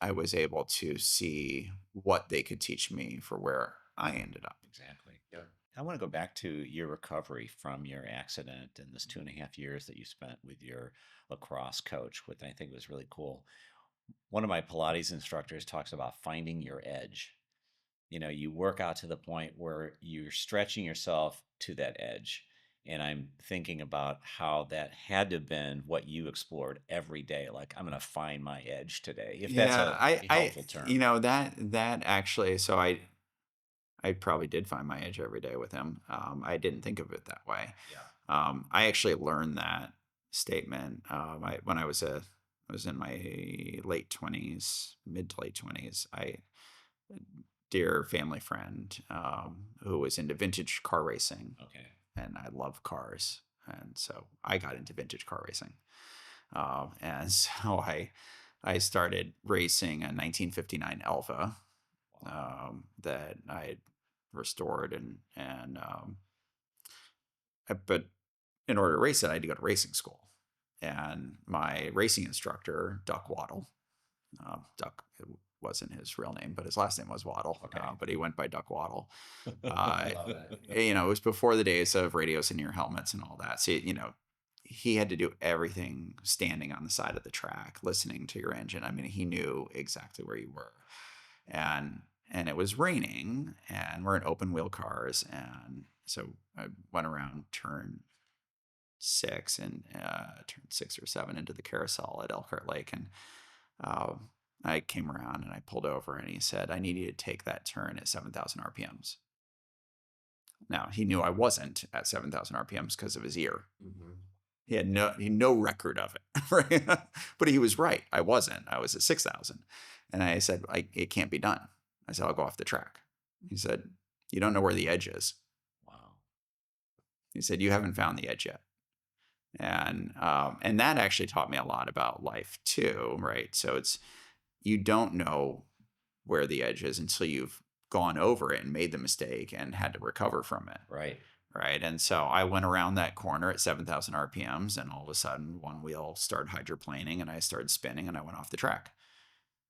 I was able to see what they could teach me for where I ended up. Exactly. Yeah. I want to go back to your recovery from your accident and this 2.5 years that you spent with your lacrosse coach, which I think was really cool. One of my Pilates instructors talks about finding your edge. You work out to the point where you're stretching yourself to that edge. And I'm thinking about how that had to have been what you explored every day. Like, I'm going to find my edge today, if that's Yeah, a helpful term. that actually. So I probably did find my edge every day with him. I didn't think of it that way. Yeah. I actually learned that statement when I was in my late 20s, mid to late 20s. Dear family friend who was into vintage car racing, Okay. and I love cars, and so I got into vintage car racing, and so I started racing a 1959 Elva that I had restored, but in order to race it, I had to go to racing school, and my racing instructor, Duck Waddle, Duck wasn't his real name, but his last name was Waddle. Okay. But he went by Duck Waddle. I love that. You know, it was before the days of radios in your helmets and all that. So, you know, he had to do everything standing on the side of the track, listening to your engine. I mean, he knew exactly where you were. And it was raining, and we're in open wheel cars. And so I went around turn 6 and turn 6 or 7 into the carousel at Elkhart Lake. And I came around and I pulled over, and he said, I need you to take that turn at 7,000 RPMs. Now, he knew I wasn't at 7,000 RPMs because of his ear. Mhm. He had no record of it, right? But he was right. I wasn't. I was at 6,000. And I said, it can't be done. I said, I'll go off the track. He said, you don't know where the edge is. Wow. He said, you haven't found the edge yet. And that actually taught me a lot about life too, right? So you don't know where the edge is until you've gone over it and made the mistake and had to recover from it. Right. Right. And so I went around that corner at 7,000 RPMs, and all of a sudden one wheel started hydroplaning and I started spinning and I went off the track.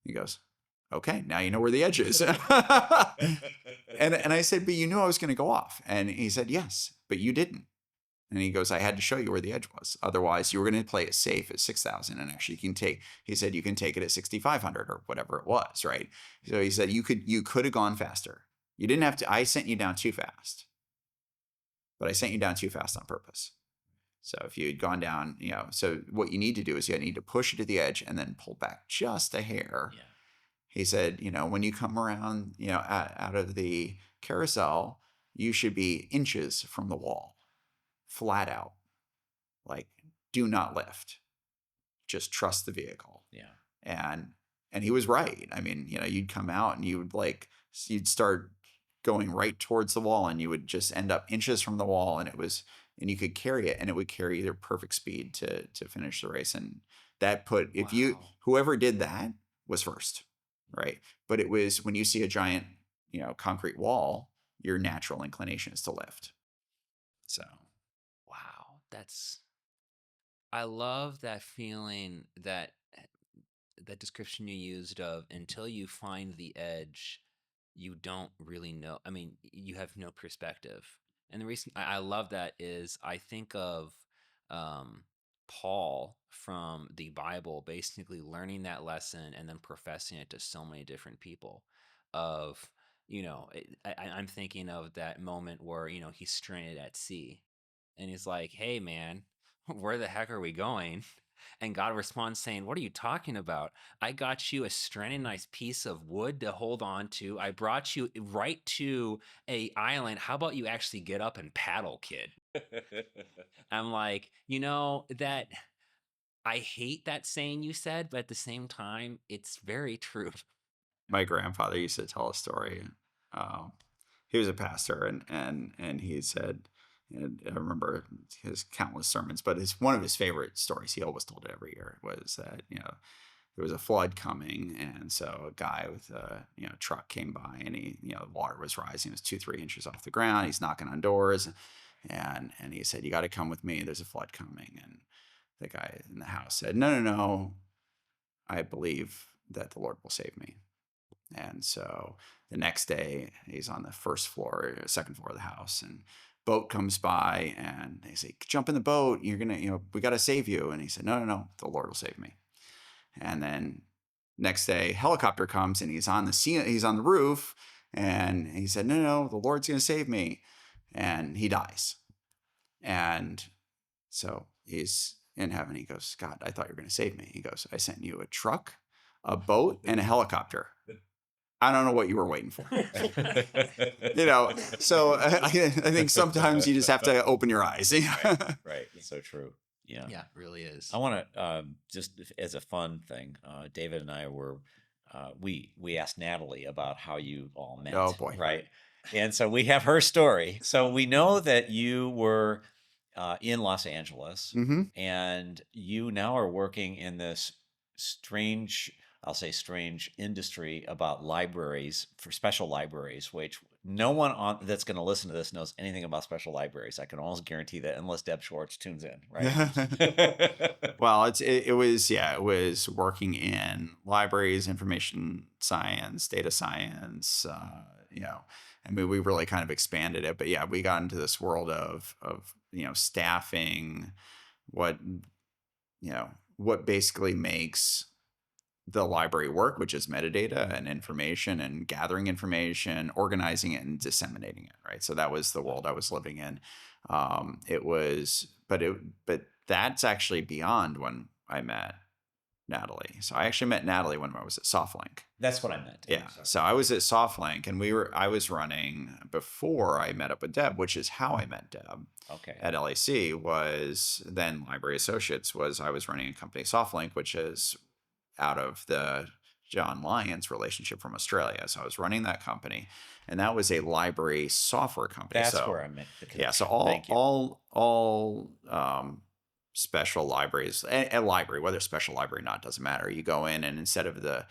He goes, okay, now you know where the edge is. and I said, but you knew I was going to go off. And he said, yes, but you didn't. And he goes, I had to show you where the edge was. Otherwise, you were going to play it safe at 6,000. And actually, he said, you can take it at 6,500 or whatever it was, right? So he said, you could have gone faster. You didn't have to. I sent you down too fast. But I sent you down too fast on purpose. So if you had gone down, you know, so what you need to do is you need to push it to the edge and then pull back just a hair. Yeah. He said, you know, when you come around, you know, out of the carousel, you should be inches from the wall, flat out. Like, do not lift. Just trust the vehicle. Yeah. And he was right. I mean, you know, you'd come out and you'd start going right towards the wall, and you would just end up inches from the wall, and you could carry it, and it would carry their perfect speed to finish the race. And that whoever did that was first, right? But it was, when you see a giant, you know, concrete wall, your natural inclination is to lift. So, Wow, I love that feeling, that description you used of, until you find the edge, you don't really know. I mean, you have no perspective. And the reason I love that is I think of Paul from the Bible basically learning that lesson and then professing it to so many different people. Of, you know, I'm thinking of that moment where, you know, he's stranded at sea and he's like, hey, man, where the heck are we going? And God responds saying, what are you talking about? I got you a stranded nice piece of wood to hold on to. I brought you right to a island. How about you actually get up and paddle, kid? I'm like, you know, that I hate that saying you said, but at the same time, it's very true. my grandfather used to tell a story. Um, he was a pastor, and he said, and I remember his countless sermons, but one of his favorite stories, he always told it every year, was that, you know, there was a flood coming, and so a guy with a, you know, truck came by, and he, you know, the water was rising, it was 2-3 inches off the ground. He's knocking on doors, and he said, you got to come with me, there's a flood coming. And the guy in the house said, no, I believe that the Lord will save me. And so the next day, he's on the second floor of the house, and boat comes by, and they say, jump in the boat, you're gonna, you know, we got to save you. And he said, no, the Lord will save me. And then next day, helicopter comes, and he's on the roof, and he said, no, the Lord's gonna save me. And he dies. And so he's in heaven. He goes, God, I thought you were gonna save me. He goes, I sent you a truck, a boat, and a helicopter. I don't know what you were waiting for. You know, so I think sometimes you just have to open your eyes. Right. So true. Yeah. Yeah, it really is. I want to, just as a fun thing, David and I were, we asked Natalie about how you all met. Oh, boy. Right. And so we have her story. So we know that you were in Los Angeles, Mm-hmm. and you now are working in this strange industry about libraries, for special libraries, which No one on that's going to listen to this knows anything about special libraries. I can almost guarantee that, unless Deb Schwartz tunes in, right? Well, it was working in libraries, information science, data science. I mean, we really kind of expanded it, but yeah, we got into this world of staffing, what what basically makes the library work, which is metadata and information and gathering information, organizing it and disseminating it. Right. So that was the world I was living in. But that's actually beyond when I met Natalie. So I actually met Natalie when I was at SoftLink. That's what I meant. Yeah. So I was at SoftLink, and I was running before I met up with Deb, which is how I met Deb. Okay. At LAC was then Library Associates. I was running a company, SoftLink, which is out of the John Lyons relationship from Australia. So I was running that company, and that was a library software company. That's where I meant the connection. Yeah. So Thank you. all special libraries, a library, whether special library or not, doesn't matter. You go in, and instead of the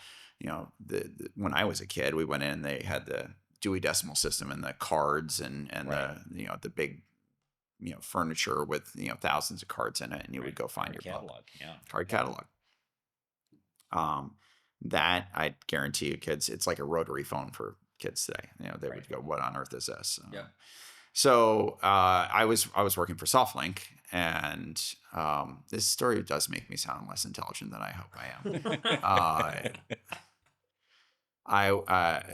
when I was a kid, we went in, they had the Dewey Decimal System and the cards and Right. the big furniture with thousands of cards in it, and you would go find your book. catalog. Yeah. Card catalog. That I guarantee you, kids, it's like a rotary phone for kids today. They Right. would go, "What on earth is this?" Yeah. So I was working for SoftLink, and this story does make me sound less intelligent than I hope I am.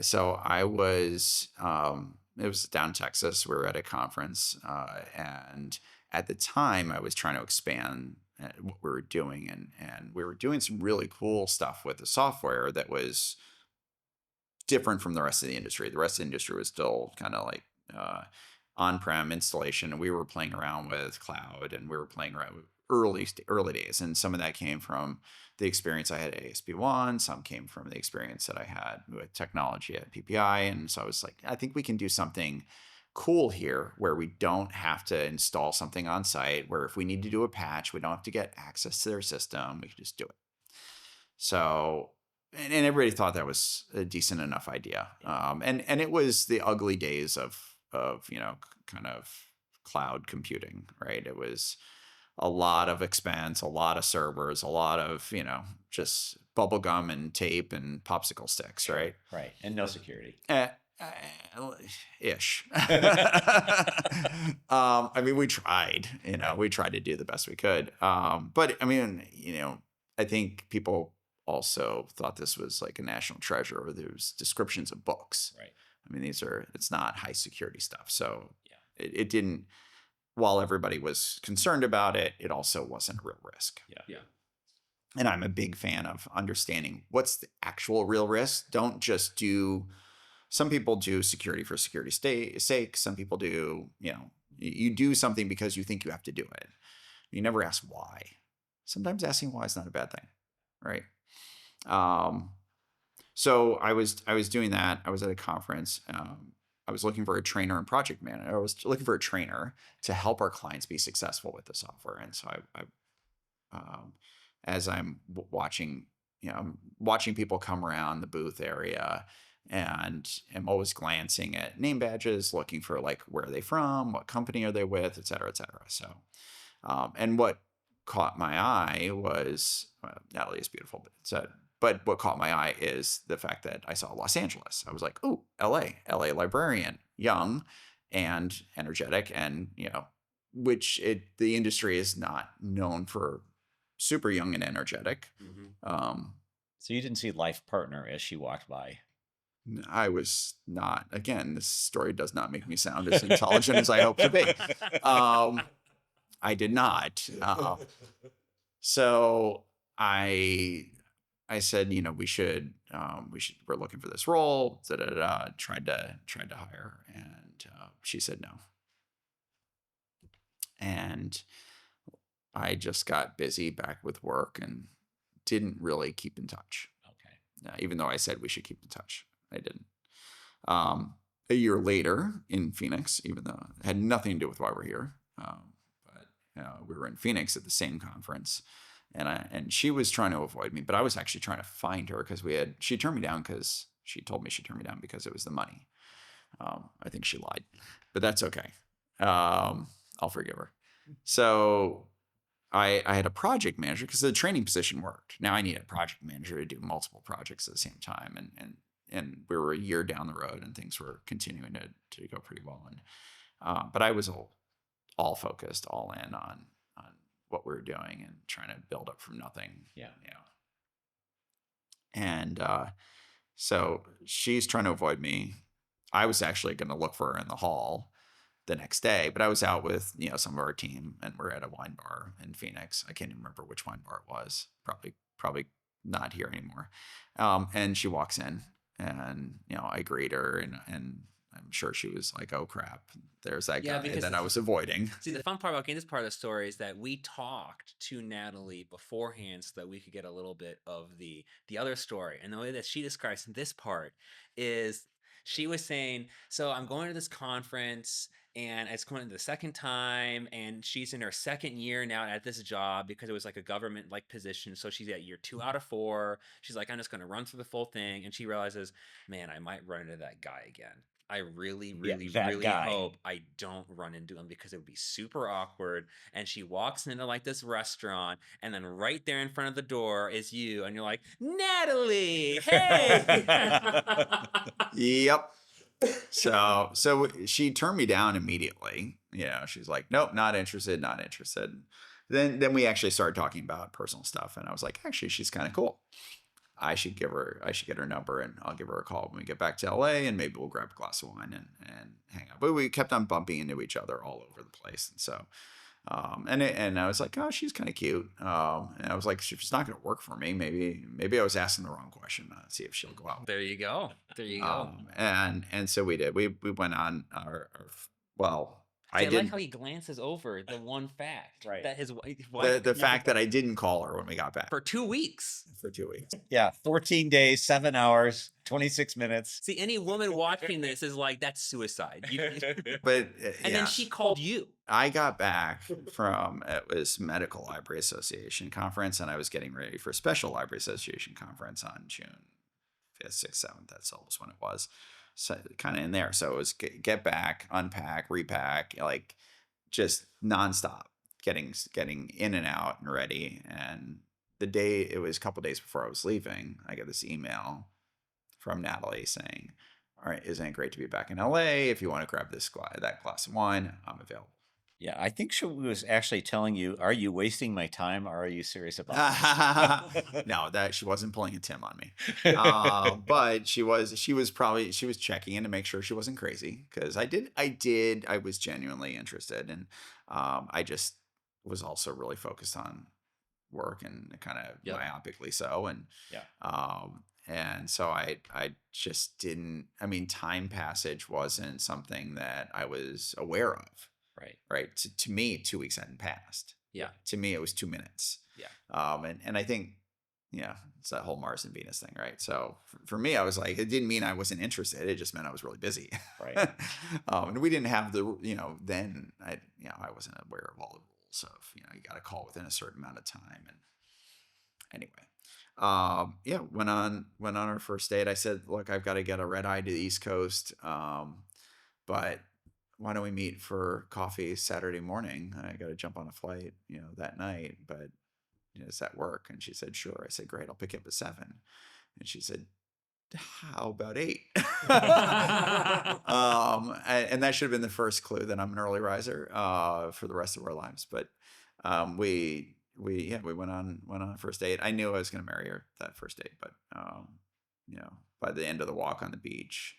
So I was it was down in Texas. We were at a conference, and at the time I was trying to expand what we were doing, and we were doing some really cool stuff with the software that was different from the rest of the industry. The rest of the industry was still kind of like on-prem installation, and we were playing around with cloud, and we were playing around with early days. And some of that came from the experience I had at ASP1. Some came from the experience that I had with technology at PPI. And so I was like, I think we can do something cool here where we don't have to install something on site, where if we need to do a patch, we don't have to get access to their system. We can just do it. So, and everybody thought that was a decent enough idea. And it was the ugly days of kind of cloud computing, right? It was a lot of expense, a lot of servers, a lot of, just bubble gum and tape and popsicle sticks, right? Right. And no security. Ish. I mean, we tried, we tried to do the best we could. But I mean, I think people also thought this was like a national treasure, or there's descriptions of books. Right. I mean, it's not high security stuff. So Yeah. it didn't, while everybody was concerned about it, it also wasn't a real risk. Yeah. And I'm a big fan of understanding what's the actual real risk. Don't just some people do security for security's sake. Some people do, you do something because you think you have to do it. You never ask why. Sometimes asking why is not a bad thing, right? So I was doing that. I was at a conference. I was looking for a trainer and project manager. I was looking for a trainer to help our clients be successful with the software. And so as I'm watching, I'm watching people come around the booth area, and I'm always glancing at name badges, looking for like, where are they from? What company are they with? Et cetera, et cetera. So, and what caught my eye was, Natalie is beautiful, but what caught my eye is the fact that I saw Los Angeles. I was like, "Oh, LA librarian, young and energetic," and the industry is not known for super young and energetic. So you didn't see life partner as she walked by. I was not. Again, this story does not make me sound as intelligent as I hope to be. I did not. So I said, we're looking for this role. Tried to hire, and she said no. And I just got busy back with work and didn't really keep in touch. Okay. Even though I said we should keep in touch, I didn't. A year later in Phoenix, even though it had nothing to do with why we're here, but we were in Phoenix at the same conference. And she was trying to avoid me, but I was actually trying to find her, because she turned me down because she told me she turned me down because it was the money. I think she lied, but that's okay. I'll forgive her. So I had a project manager because the training position worked. Now I need a project manager to do multiple projects at the same time, and we were a year down the road, and things were continuing to go pretty well. And but I was all focused, all in on what we were doing and trying to build up from nothing. Yeah. And so she's trying to avoid me. I was actually going to look for her in the hall the next day, but I was out with some of our team, and we're at a wine bar in Phoenix. I can't even remember which wine bar it was. Probably not here anymore. And she walks in, and I greet her, and I'm sure she was like, "Oh crap, there's that guy that I was avoiding." See, the fun part about getting this part of the story is that we talked to Natalie beforehand so that we could get a little bit of the other story. And the way that she describes this part is she was saying, so I'm going to this conference and it's going to the second time, and she's in her second year now at this job because it was like a government like position. So she's at year 2 out of 4. She's like, I'm just going to run through the full thing. And she realizes, man, I might run into that guy again. I really hope I don't run into him because it would be super awkward. And she walks into like this restaurant, and then right there in front of the door is you, and you're like, Natalie, hey. Yep. So she turned me down immediately. She's like, nope, not interested. Then we actually started talking about personal stuff, and I was like, actually, she's kind of cool. I should get her number, and I'll give her a call when we get back to LA, and maybe we'll grab a glass of wine and hang out. But we kept on bumping into each other all over the place. And so, and I was like, oh, she's kind of cute. And I was like, if it's not going to work for me, maybe I was asking the wrong question. See if she'll go out. There you go. And so we did. We went on our well. I like how he glances over the one fact, right? That his wife the fact that I didn't call her when we got back for 2 weeks. Yeah, 14 days, 7 hours, 26 minutes. See, any woman watching this is like, that's suicide. But then she called you. I got back from it was Medical Library Association conference, and I was getting ready for Special Library Association conference on June 5th, 6th, 7th. That's almost when it was. So kind of in there. So it was get back, unpack, repack, like just nonstop, getting in and out and ready. And it was a couple days before I was leaving, I got this email from Natalie saying, all right, isn't it great to be back in LA? If you want to grab that glass of wine, I'm available. Yeah, I think she was actually telling you, are you wasting my time, or are you serious about it? No, that she wasn't pulling a Tim on me. But she was checking in to make sure she wasn't crazy, because I was genuinely interested, and I just was also really focused on work, and kind of myopically so. And and so I just didn't, time passage wasn't something that I was aware of. Right. To me, 2 weeks hadn't passed. Yeah. To me, it was 2 minutes. Yeah. And I think, it's that whole Mars and Venus thing, right? So for me, I was like, it didn't mean I wasn't interested. It just meant I was really busy. Right. And we didn't have then I wasn't aware of all the rules of, you got to call within a certain amount of time. And anyway, went on our first date. I said, look, I've got to get a red eye to the East Coast. But why don't we meet for coffee Saturday morning? I got to jump on a flight, that night, but does that work? And she said, sure. I said, great. I'll pick you up at 7. And she said, how about 8? And that should have been the first clue that I'm an early riser, for the rest of our lives. But, we went on a first date. I knew I was going to marry her that first date, but, by the end of the walk on the beach,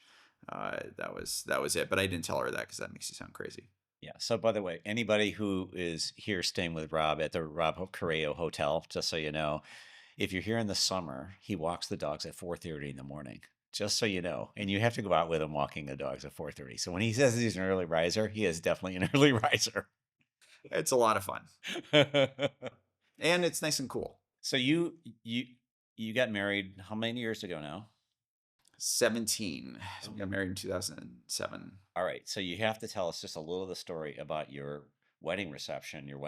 that was it. But I didn't tell her that because that makes you sound crazy. Yeah. So by the way, anybody who is here staying with Rob at the Rob Corrao Hotel, just so you know, if you're here in the summer, he walks the dogs at 4:30 in the morning. Just so you know, and you have to go out with him walking the dogs at 4:30. So when he says he's an early riser, he is definitely an early riser. It's a lot of fun, and it's nice and cool. So you got married how many years ago now? 17. So we got married in 2007. All right. So you have to tell us just a little of the story about your wedding reception. You're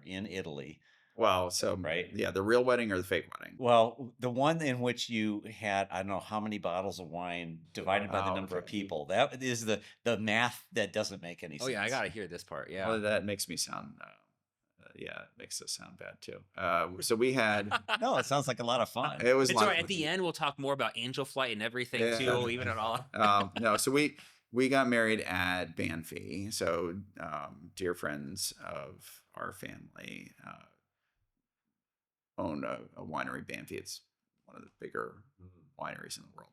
in Italy. Well, so Right. yeah, the real wedding or the fake wedding? Well, the one in which you had, I don't know how many bottles of wine divided by the Oh, number of okay. people. That is the math that doesn't make any Oh yeah, I sense. gotta hear this part. Yeah. Well, that makes me sound. Yeah, it makes us sound bad too. So we had. No, it sounds like a lot of fun. It was a It's lot all of right. At fun. the end, we'll talk more about Angel Flight and everything too. Yeah. We'll even it all. No, so we got married at Banffy. So dear friends of our family own a winery, Banffy. It's one of the bigger wineries in the world.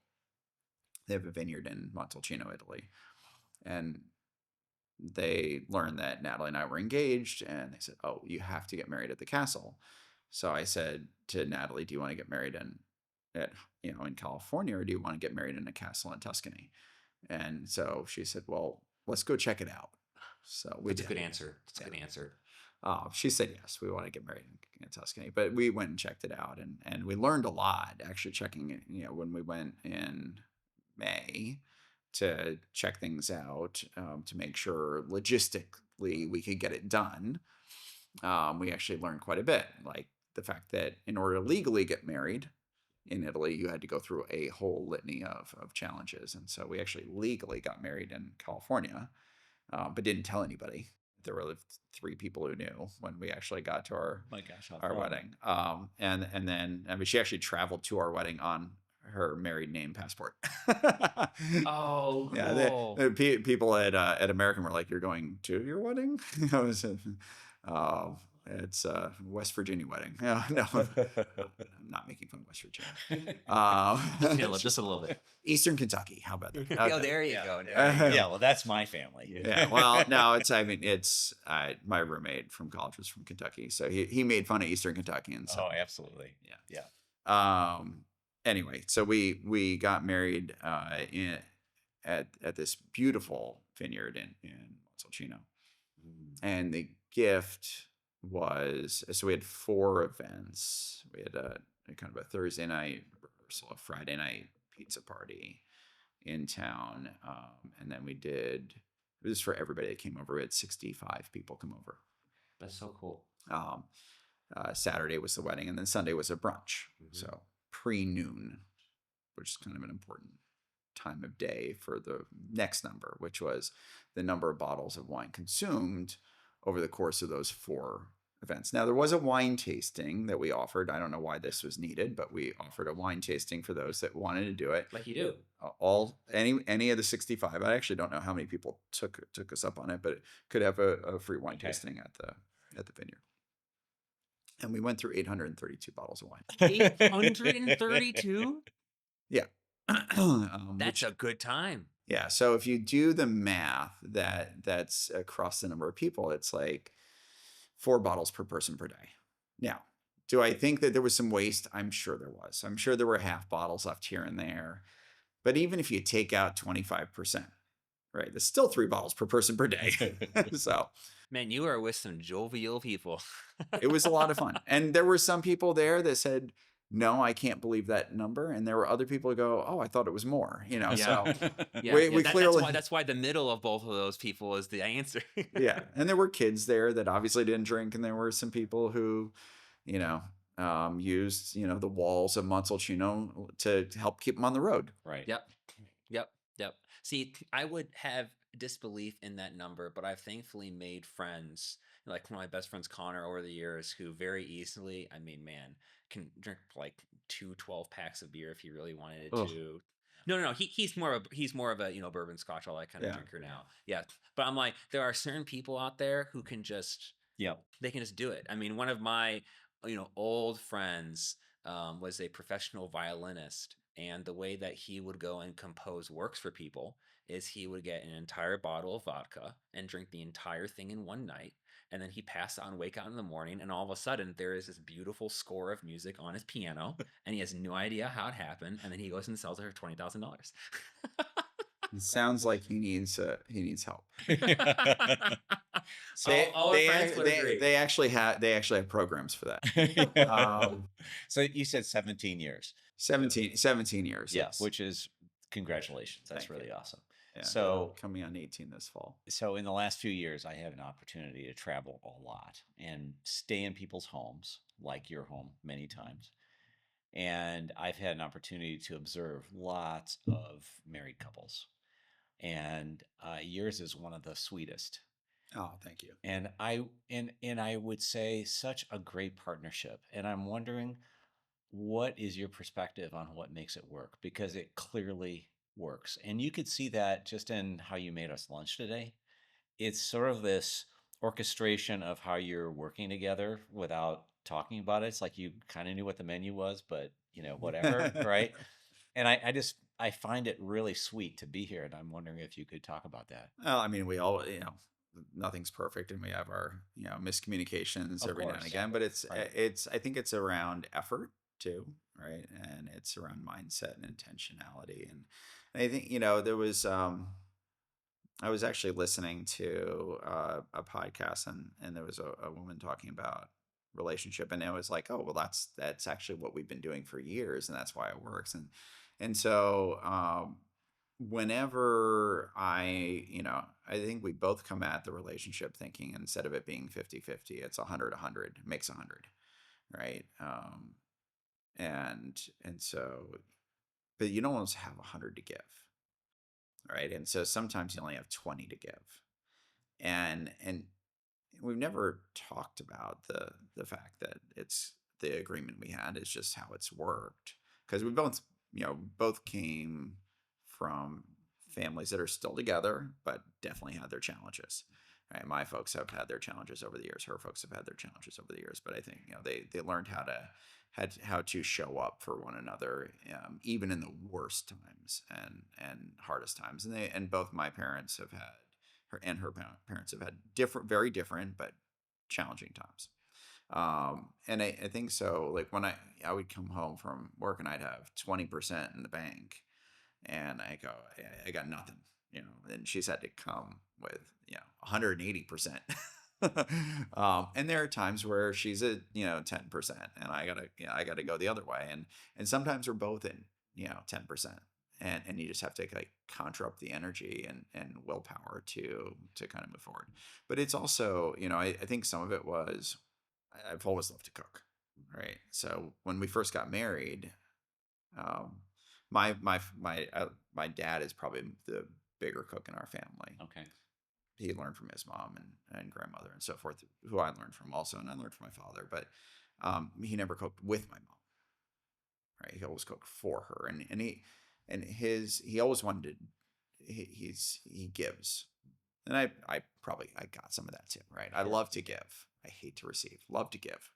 They have a vineyard in Montalcino, Italy, and they learned that Natalie and I were engaged, and they said, "Oh, you have to get married at the castle." So I said to Natalie, "Do you want to get married in California, or do you want to get married in a castle in Tuscany?" And so she said, "Well, let's go check it out." So we That's a did. good answer. That's a good answer. She said yes, we want to get married in Tuscany, but we went and checked it out, and we learned a lot actually checking it. When we went in May to check things out, to make sure logistically we could get it done. We actually learned quite a bit, like the fact that in order to legally get married in Italy, you had to go through a whole litany of challenges. And so we actually legally got married in California, but didn't tell anybody. There were 3 people who knew when we actually got to My gosh, how our fun. wedding. And then I mean, she actually traveled to our wedding on her married name passport. Oh, Yeah, cool. people at American were like, "You're going to your wedding?" I was, it's a West Virginia wedding. No, I'm not making fun of West Virginia. Just a little bit. Eastern Kentucky. How about that? Oh, Okay. there you go. Yeah, well, that's my family. Yeah. Well, no, it's my roommate from college was from Kentucky, so he made fun of Eastern Kentuckians. So, Oh, absolutely. yeah. Yeah. Anyway, so we got married at this beautiful vineyard in Montalcino, and the gift was, so we had 4 events. We had a kind of a Thursday night rehearsal, a Friday night pizza party in town, and then it was for everybody that came over. We had 65 people come over. That's so cool. Saturday was the wedding, and then Sunday was a brunch. So pre-noon, which is kind of an important time of day for the next number, which was the number of bottles of wine consumed over the course of those 4 events. Now, there was a wine tasting that we offered. I don't know why this was needed, but we offered a wine tasting for those that wanted to do it. Like you do. Any of the 65. I actually don't know how many people took us up on it, but it could have a free wine tasting at the vineyard. And we went through 832 bottles of wine. 832? Yeah. That's a good time. Yeah. So if you do the math, that's across the number of people, it's like 4 bottles per person per day. Now, do I think that there was some waste? I'm sure there was. I'm sure there were half bottles left here and there. But even if you take out 25%, right, there's still 3 bottles per person per day. So Man, you are with some jovial people. it was a lot of fun. And there were some people there that said, "No, I can't believe that number." And there were other people who go, "Oh, I thought it was more." Yeah. So Yeah, we clearly, that's why the middle of both of those people is the answer. yeah. And there were kids there that obviously didn't drink, and there were some people who, used the walls of Montalcino to help keep them on the road. Right. Yep. See, I would have disbelief in that number, but I've thankfully made friends, like one of my best friends, Connor, over the years, who very easily, I mean, man, can drink like 2 12-packs of beer if he really wanted Ugh. to. No. He's more of a bourbon scotch, all that kind of Yeah. drinker now. Yeah, but I'm like, there are certain people out there who can just Yep. they can just do it. I mean, one of my old friends was a professional violinist, and the way that he would go and compose works for people is he would get an entire bottle of vodka and drink the entire thing in one night, and then he pass out and wake out in the morning, and all of a sudden there is this beautiful score of music on his piano, and he has no idea how it happened, and then he goes and sells it for $20,000. It sounds like he needs help. All our friends would agree. They actually have programs for that. So you said 17 years. 17 years. Yeah, which is congratulations. That's Thank you. really awesome. Yeah. So Coming on 18 this fall. so in the last few years, I have an opportunity to travel a lot and stay in people's homes, like your home, many times. And I've had an opportunity to observe lots of married couples, and yours is one of the sweetest. Oh, thank you. And I would say such a great partnership. And I'm wondering, what is your perspective on what makes it work? Because it clearly works, and you could see that just in how you made us lunch today. It's sort of this orchestration of how you're working together without talking about it. It's like you kind of knew what the menu was, but whatever, right? And I find it really sweet to be here, and I'm wondering if you could talk about that. Well, I mean, we all, nothing's perfect, and we have our, miscommunications Of every now and course. again. But it's, Right. I think it's around effort too, right? And it's around mindset and intentionality. And I think, there was, I was actually listening to a podcast, and there was a woman talking about relationship, and it was like, oh, well, that's actually what we've been doing for years, and that's why it works. And so whenever I think we both come at the relationship thinking, instead of it being 50-50, it's 100-100 makes 100, right? And so, but you don't always have 100 to give, right? And so sometimes you only have 20 to give, and we've never talked about the fact that it's the agreement we had is just how it's worked, because we both came from families that are still together but definitely had their challenges, right? My folks have had their challenges over the years, her folks have had their challenges over the years, but I think they learned how to show up for one another, even in the worst times and hardest times. And both my parents have had her parents have had very different but challenging times. And I think so. Like when I would come home from work and I'd have 20% in the bank, and I go, I got nothing, and she's had to come with 180%. And there are times where she's at 10%, and I gotta go the other way, and sometimes we're both in 10%, and you just have to like conjure up the energy and willpower to kind of move forward. But it's also, I think some of it was, I've always loved to cook, right? So when we first got married, um, my dad is probably the bigger cook in our family. Okay. He learned from his mom and grandmother and so forth, who I learned from also, and I learned from my father. But he never cooked with my mom, right? He always cooked for her, and he always wanted to. He gives, and I got some of that too, right? I Sure. love to give. I hate to receive. Love to give.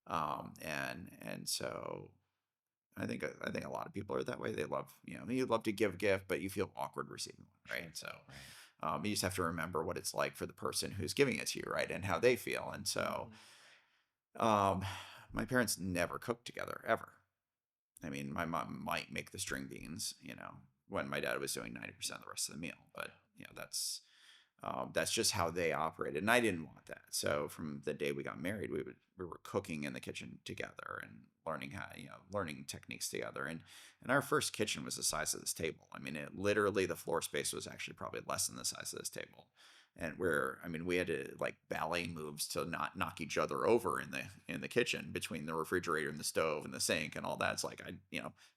And so I think a lot of people are that way. They love, you love to give a gift, but you feel awkward receiving one, right? Sure. So Right. you just have to remember what it's like for the person who's giving it to you, right, and how they feel. And so um, my parents never cooked together ever. I mean, my mom might make the string beans, when my dad was doing 90% of the rest of the meal, but that's just how they operated, and I didn't want that. So from the day we got married, we were cooking in the kitchen together and learning techniques together. And our first kitchen was the size of this table. I mean, it literally, the floor space was actually probably less than the size of this table. And we had to like ballet moves to not knock each other over in the kitchen, between the refrigerator and the stove and the sink and all that. It's like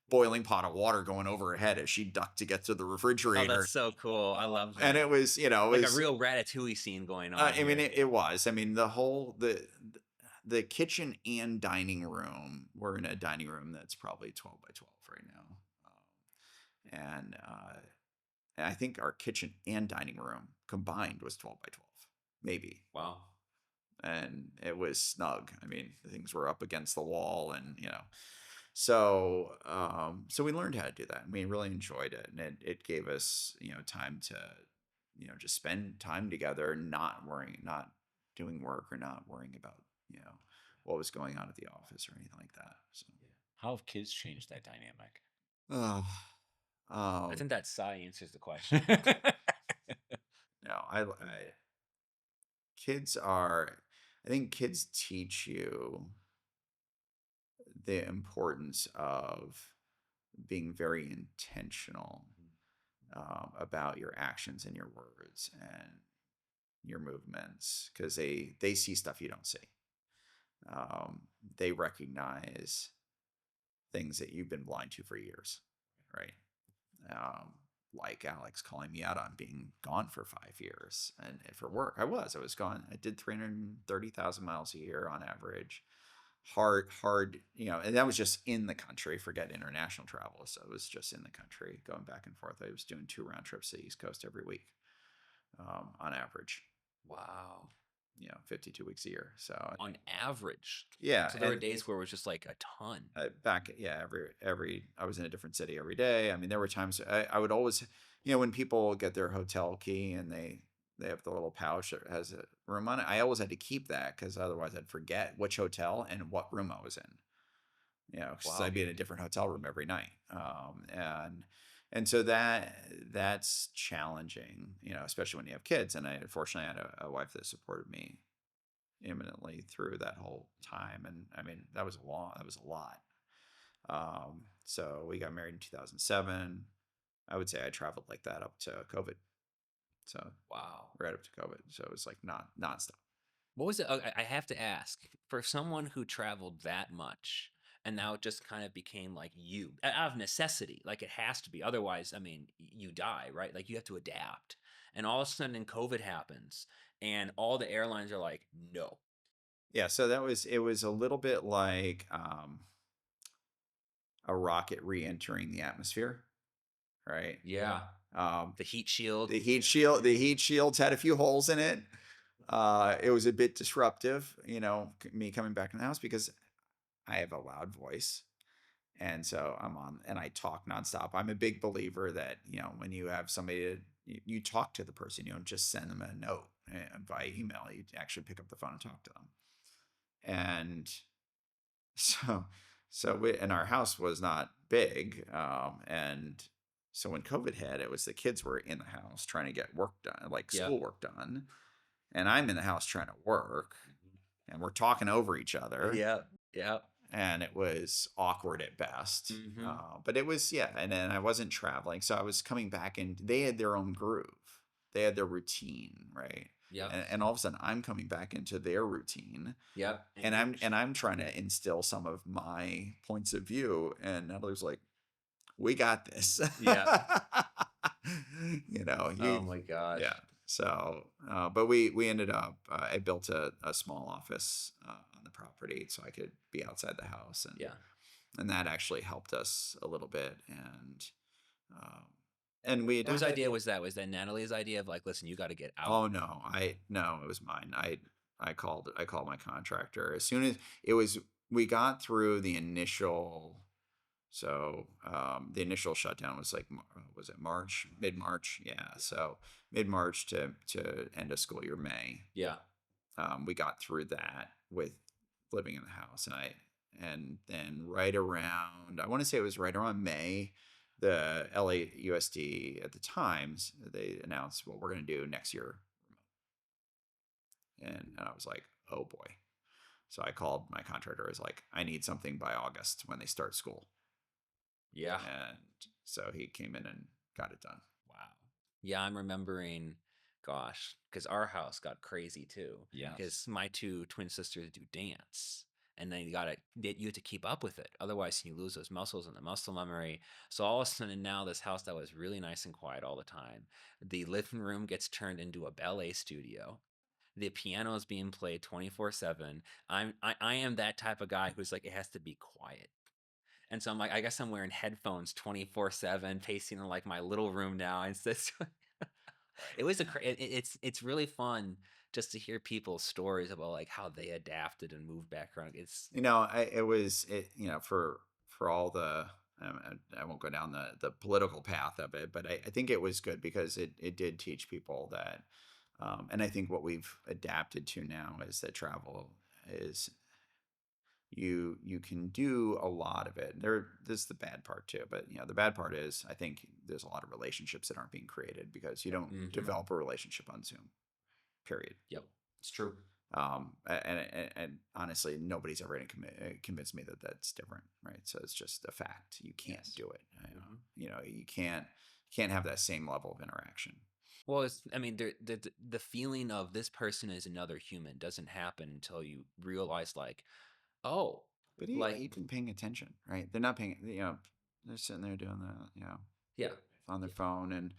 boiling pot of water going over her head as she ducked to get to the Oh, refrigerator. that's so cool. I love And that. it was, Like a real Ratatouille scene going on I mean, here. it was. I mean, the kitchen and dining room. We're in a dining room that's probably 12 by 12 right now, and I think our kitchen and dining room combined was 12 by 12, maybe. Wow. And it was snug. I mean, the things were up against the wall, and so we learned how to do that, and we really enjoyed it, and it gave us time to just spend time together, not doing work, or not worrying about what was going on at the office or anything like that. So How have kids changed that dynamic? uh, I um think that sigh answers the question. no, I kids are I think kids teach you the importance of being very intentional about your actions and your words and your movements, because they see stuff you don't see. They recognize things that you've been blind to for years, right? Um, like Alex calling me out on being gone for 5 years, and for work, I was gone. I did 330,000 miles a year on average. Hard, and that was just in the country. Forget international travel. So it was just in the country, going back and forth. I was doing 2 round trips to the East Coast every week, on average. Wow. 52 weeks a year. So On average. yeah, So there were and days where it was just like a ton. back, yeah, every I was in a different city every day. I mean, there were times I would always, when people get their hotel key and they have the little pouch that has a room on it, I always had to keep that, because otherwise I'd forget which hotel and what room I was in. Because Wow. I'd be in a different hotel room every night. And so that's challenging, especially when you have kids. And I unfortunately had a wife that supported me imminently through that whole time. And I mean, that was a lot. So we got married in 2007. I would say I traveled like that up to COVID. So Wow. right up to COVID. So it was like not nonstop. What was it? Okay, I have to ask, for someone who traveled that much and now it just kind of became like you out of necessity, like it has to be. Otherwise, I mean, you die, right? Like you have to adapt. And all of a sudden, COVID happens and all the airlines are like, no. Yeah. So it was a little bit like a rocket re-entering the atmosphere, right? Yeah. Um, The heat shield. the heat shields had a few holes in it. It was a bit disruptive, me coming back in the house, because I have a loud voice. And so I'm on and I talk nonstop. I'm a big believer that, when you have somebody you talk to the person, you don't just send them a note via email. You actually pick up the phone and talk to them. And so, and our house was not big. And so when COVID hit, it was the kids were in the house trying to get work done, like Yeah. schoolwork done. And I'm in the house trying to work, and we're talking over each other. Yeah. Yeah. And it was awkward at best. Mhm. But it was, yeah. And then I wasn't traveling. So I was coming back, and they had their own groove. They had their routine, right? Yep. And all of a sudden I'm coming back into their routine. Yep. And I'm trying to instill some of my points of view. And Natalie's like, we got this. Yeah. You, Oh my gosh. yeah. So, but we ended up, I built a small office on the property so I could be outside the house. Yeah. And that actually helped us a little bit. And we Whose adapted. idea was that? Was that Natalie's idea of like, listen, you got to get out? Oh no, no, it was mine. I called my contractor as soon as we got through the initial. So the initial shutdown was like, was it March, mid-March? Yeah. So mid-March to end of school year, May. Yeah. We got through that with living in the house, and then right around, I want to say it was right around May, the LAUSD at the Times, they announced what we're going to do next year. And I was like, oh boy. So I called my contractor. I was like, I need something by August when they start school. Yeah. And so he came in and got it done. Wow. Yeah, I'm remembering, gosh, because our house got crazy too. Yes. Because my two twin sisters do dance. And then you have to keep up with it. Otherwise, you lose those muscles and the muscle memory. So all of a sudden now this house that was really nice and quiet all the time, the living room gets turned into a ballet studio. The piano is being played 24/7. I am that type of guy who's like, it has to be quiet. And so I'm like, I guess I'm wearing headphones 24/7, pacing in like my little room now. And it was it's really fun just to hear people's stories about like how they adapted and moved back around. It's for all the, I won't go down the political path of it, but I think it was good because it did teach people that, and I think what we've adapted to now is that travel is, you can do a lot of it. This is the bad part too, but the bad part is I think there's a lot of relationships that aren't being created because you don't develop a relationship on Zoom. Period. Yep, it's true. And honestly, nobody's ever going to convince me that that's different, right? So it's just a fact. You can't do it. You can't can't have that same level of interaction. Well, I mean, the feeling of this person is another human doesn't happen until you realize, like, oh, But like, even paying attention, right? They're not paying, they're sitting there doing yeah, on their phone, and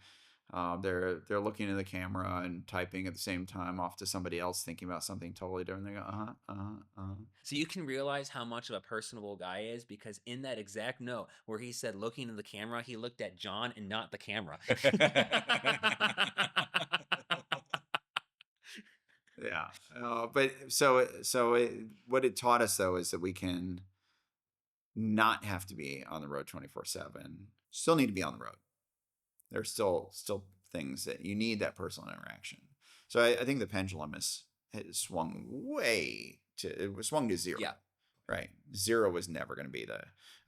they're looking at the camera and typing at the same time off to somebody else, thinking about something totally different. They go, So you can realize how much of a personable guy is because in that exact note where he said looking at the camera, he looked at John and not the camera. Yeah. But what it taught us though is that we can not have to be on the road 24/7. Still need to be on the road. There's still things that you need that personal interaction. So I think the pendulum has swung it was swung to zero. Yeah. Right. Zero was never going to be I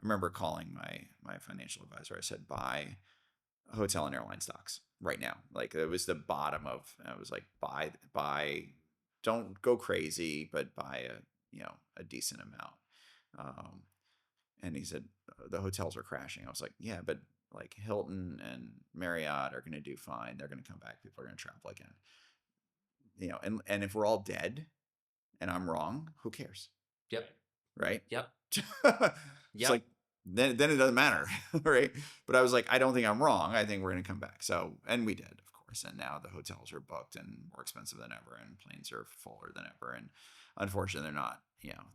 remember calling my financial advisor. I said, buy hotel and airline stocks right now. Like it was the bottom of, I was like, buy, don't go crazy, but buy a decent amount. And he said, the hotels are crashing. I was like, yeah, but like Hilton and Marriott are going to do fine. They're going to come back. People are going to travel again. And if we're all dead and I'm wrong, who cares? Yep. Right. Yep. It's like, then it doesn't matter. Right. But I was like, I don't think I'm wrong. I think we're going to come back. So, and we did, of course. And now the hotels are booked and more expensive than ever, and planes are fuller than ever. And unfortunately, they're not,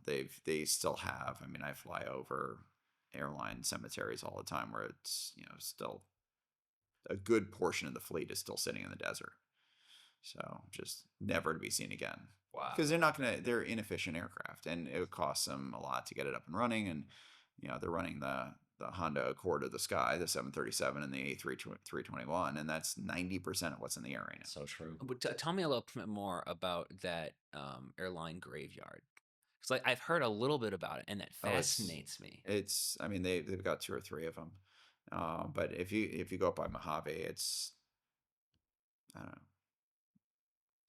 they still have, I mean, I fly over airline cemeteries all the time where it's, still a good portion of the fleet is still sitting in the desert. So just never to be seen again. Wow. Because they're inefficient aircraft, and it would cost them a lot to get it up and running. And, they're running the Honda Accord of the sky, the 737 and the A321, and that's 90% of what's in the air right now. So true. But tell me a little bit more about that airline graveyard. It's like I've heard a little bit about it, and that fascinates me. It's, I mean, they've got 2 or 3 of them, but if you go up by Mojave, it's, I don't know,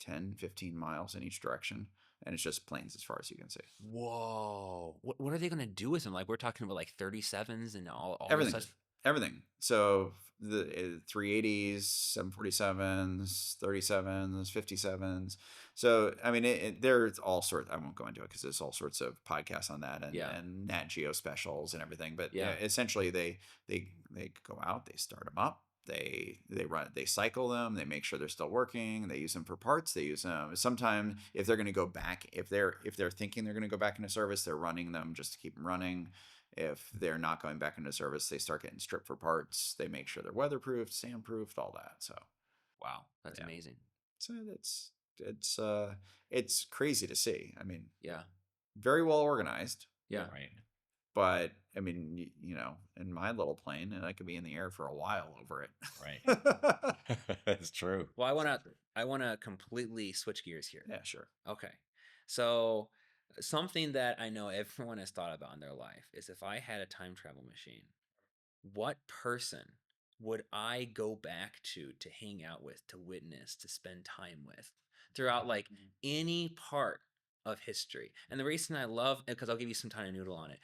10, 15 miles in each direction, and it's just planes as far as you can see. Whoa! What are they gonna do with them? Like we're talking about like 37s and all Everything. such. Everything. So the 380s, 747s, 37s, 57s. So I mean, there's all sorts. I won't go into it because there's all sorts of podcasts on that, and Nat Geo specials and everything. But essentially, they go out, they start them up, they cycle them, they make sure they're still working, they use them for parts, they use them sometimes if they're going to go back, if they're thinking they're going to go back into service, they're running them just to keep them running. If they're not going back into service, they start getting stripped for parts. They make sure they're weatherproofed, sandproofed, all that. So, wow, that's amazing. So it's crazy to see. I mean, very well organized. Yeah, right. But I mean, in my little plane, and I could be in the air for a while over it. Right. That's true. Well, I wanna completely switch gears here. Yeah, sure. Okay, so something that I know everyone has thought about in their life is if I had a time travel machine, what person would I go back to hang out with, to witness, to spend time with throughout like any part of history? And the reason I love, because I'll give you some time to noodle on it,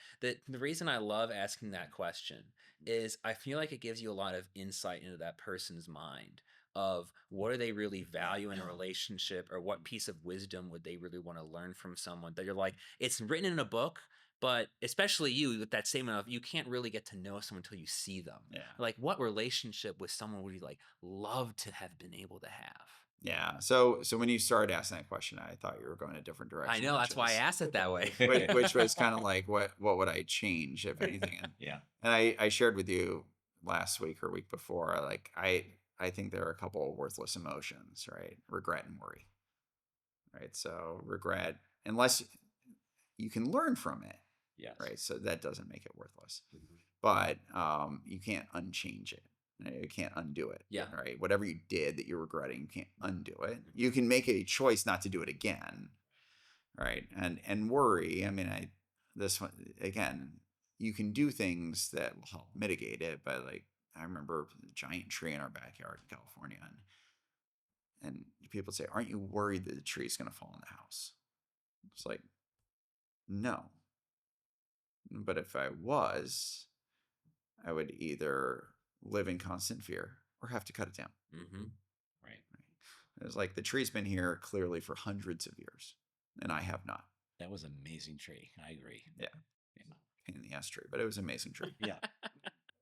the reason I love asking that question is I feel like it gives you a lot of insight into that person's mind of what do they really value in a relationship, or what piece of wisdom would they really want to learn from someone that you're like, it's written in a book, but especially you with that statement of you can't really get to know someone until you see them. Yeah. Like what relationship with someone would you like love to have been able to have? Yeah. So when you started asking that question, I thought you were going a different direction. I know, that's why I asked it that way. which was kind of like, what would I change, if anything? And I shared with you last week or week before, like I think there are a couple of worthless emotions, right? Regret and worry. Right. So regret, unless you can learn from it. Yes. Right. So that doesn't make it worthless. But you can't unchange it. You can't undo it. Yeah. Right. Whatever you did that you're regretting, you can't undo it. You can make a choice not to do it again. Right. And worry, I mean, this one again, you can do things that will help mitigate it, but like I remember a giant tree in our backyard in California, and people say, aren't you worried that the tree is going to fall in the house? It's like, no. But if I was, I would either live in constant fear or have to cut it down. Mm-hmm. Right. It was like the tree's been here clearly for hundreds of years, and I have not. That was an amazing tree. I agree. Yeah, Yeah. pain in the ass tree, but it was an amazing tree. Yeah.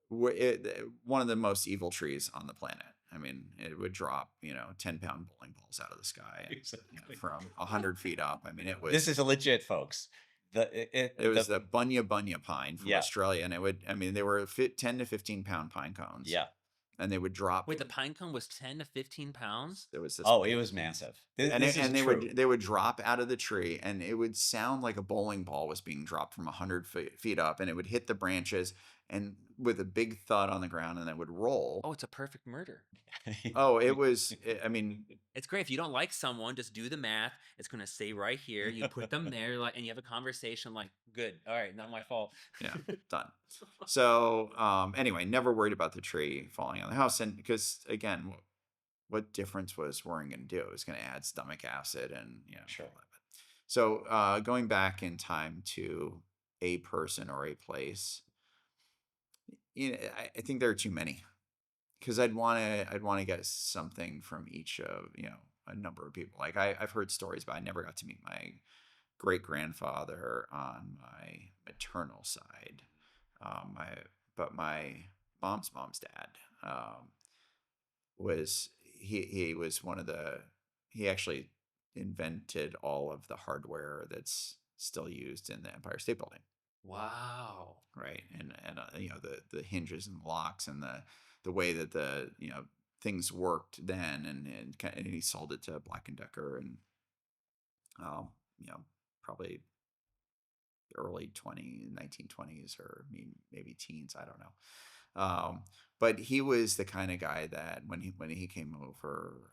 One of the most evil trees on the planet. I mean, it would drop 10-pound bowling balls out of the sky and, Exactly. from 100 feet up. I mean, it was This is a legit, folks. it was the bunya pine from Yeah. Australia, and they were 10 to 15 pound pine cones. Yeah. And they would drop. Wait, the pine cone was 10 to 15 pounds? There was this. Oh, it was massive. This is true. They would drop out of the tree, and it would sound like a bowling ball was being dropped from 100 feet up, and it would hit the branches and with a big thud on the ground, and it would roll. Oh, it's a perfect murder. Oh, it was. I mean, It's great. If you don't like someone, just do the math. It's going to say right here. You put them there, like, and you have a conversation like, good. All right, not my fault. yeah, done. So anyway, never worried about the tree falling on the house, and because again, what difference was worrying going to do? It was going to add stomach acid and Sure. all that. So going back in time to a person or a place, I think there are too many, because I'd want to get something from each of a number of people. Like I've heard stories, but I never got to meet my great grandfather on my maternal side. But my mom's dad was he was one of the he actually invented all of the hardware that's still used in the Empire State Building, Wow. right? And the hinges and the locks and the way that the things worked then, and he sold it to Black and Decker, and probably early 1920s, or maybe teens, I don't know. But he was the kind of guy that when he came over,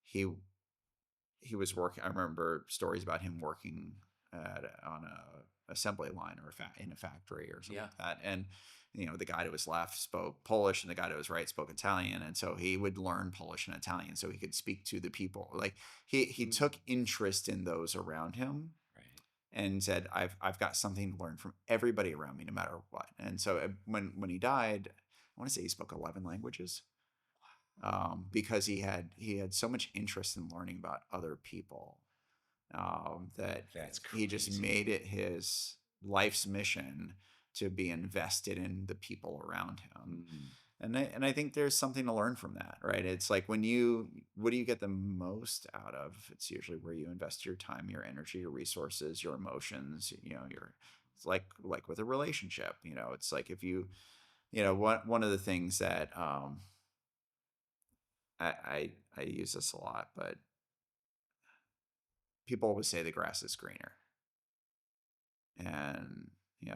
he was working. I remember stories about him working on a assembly line or in a factory or something like that. And the guy to his left spoke Polish, and the guy to his right spoke Italian, and so he would learn Polish and Italian so he could speak to the people. Like he took interest in those around him, Right. and said, I've got something to learn from everybody around me, no matter what. And so when he died, I want to say he spoke 11 languages, because he had so much interest in learning about other people, that That's he just crazy. made it his life's mission to be invested in the people around him. And I think there's something to learn from that, right? It's like what do you get the most out of? It's usually where you invest your time, your energy, your resources, your emotions. It's like with a relationship. It's like if one of the things that I use this a lot, but people always say the grass is greener, and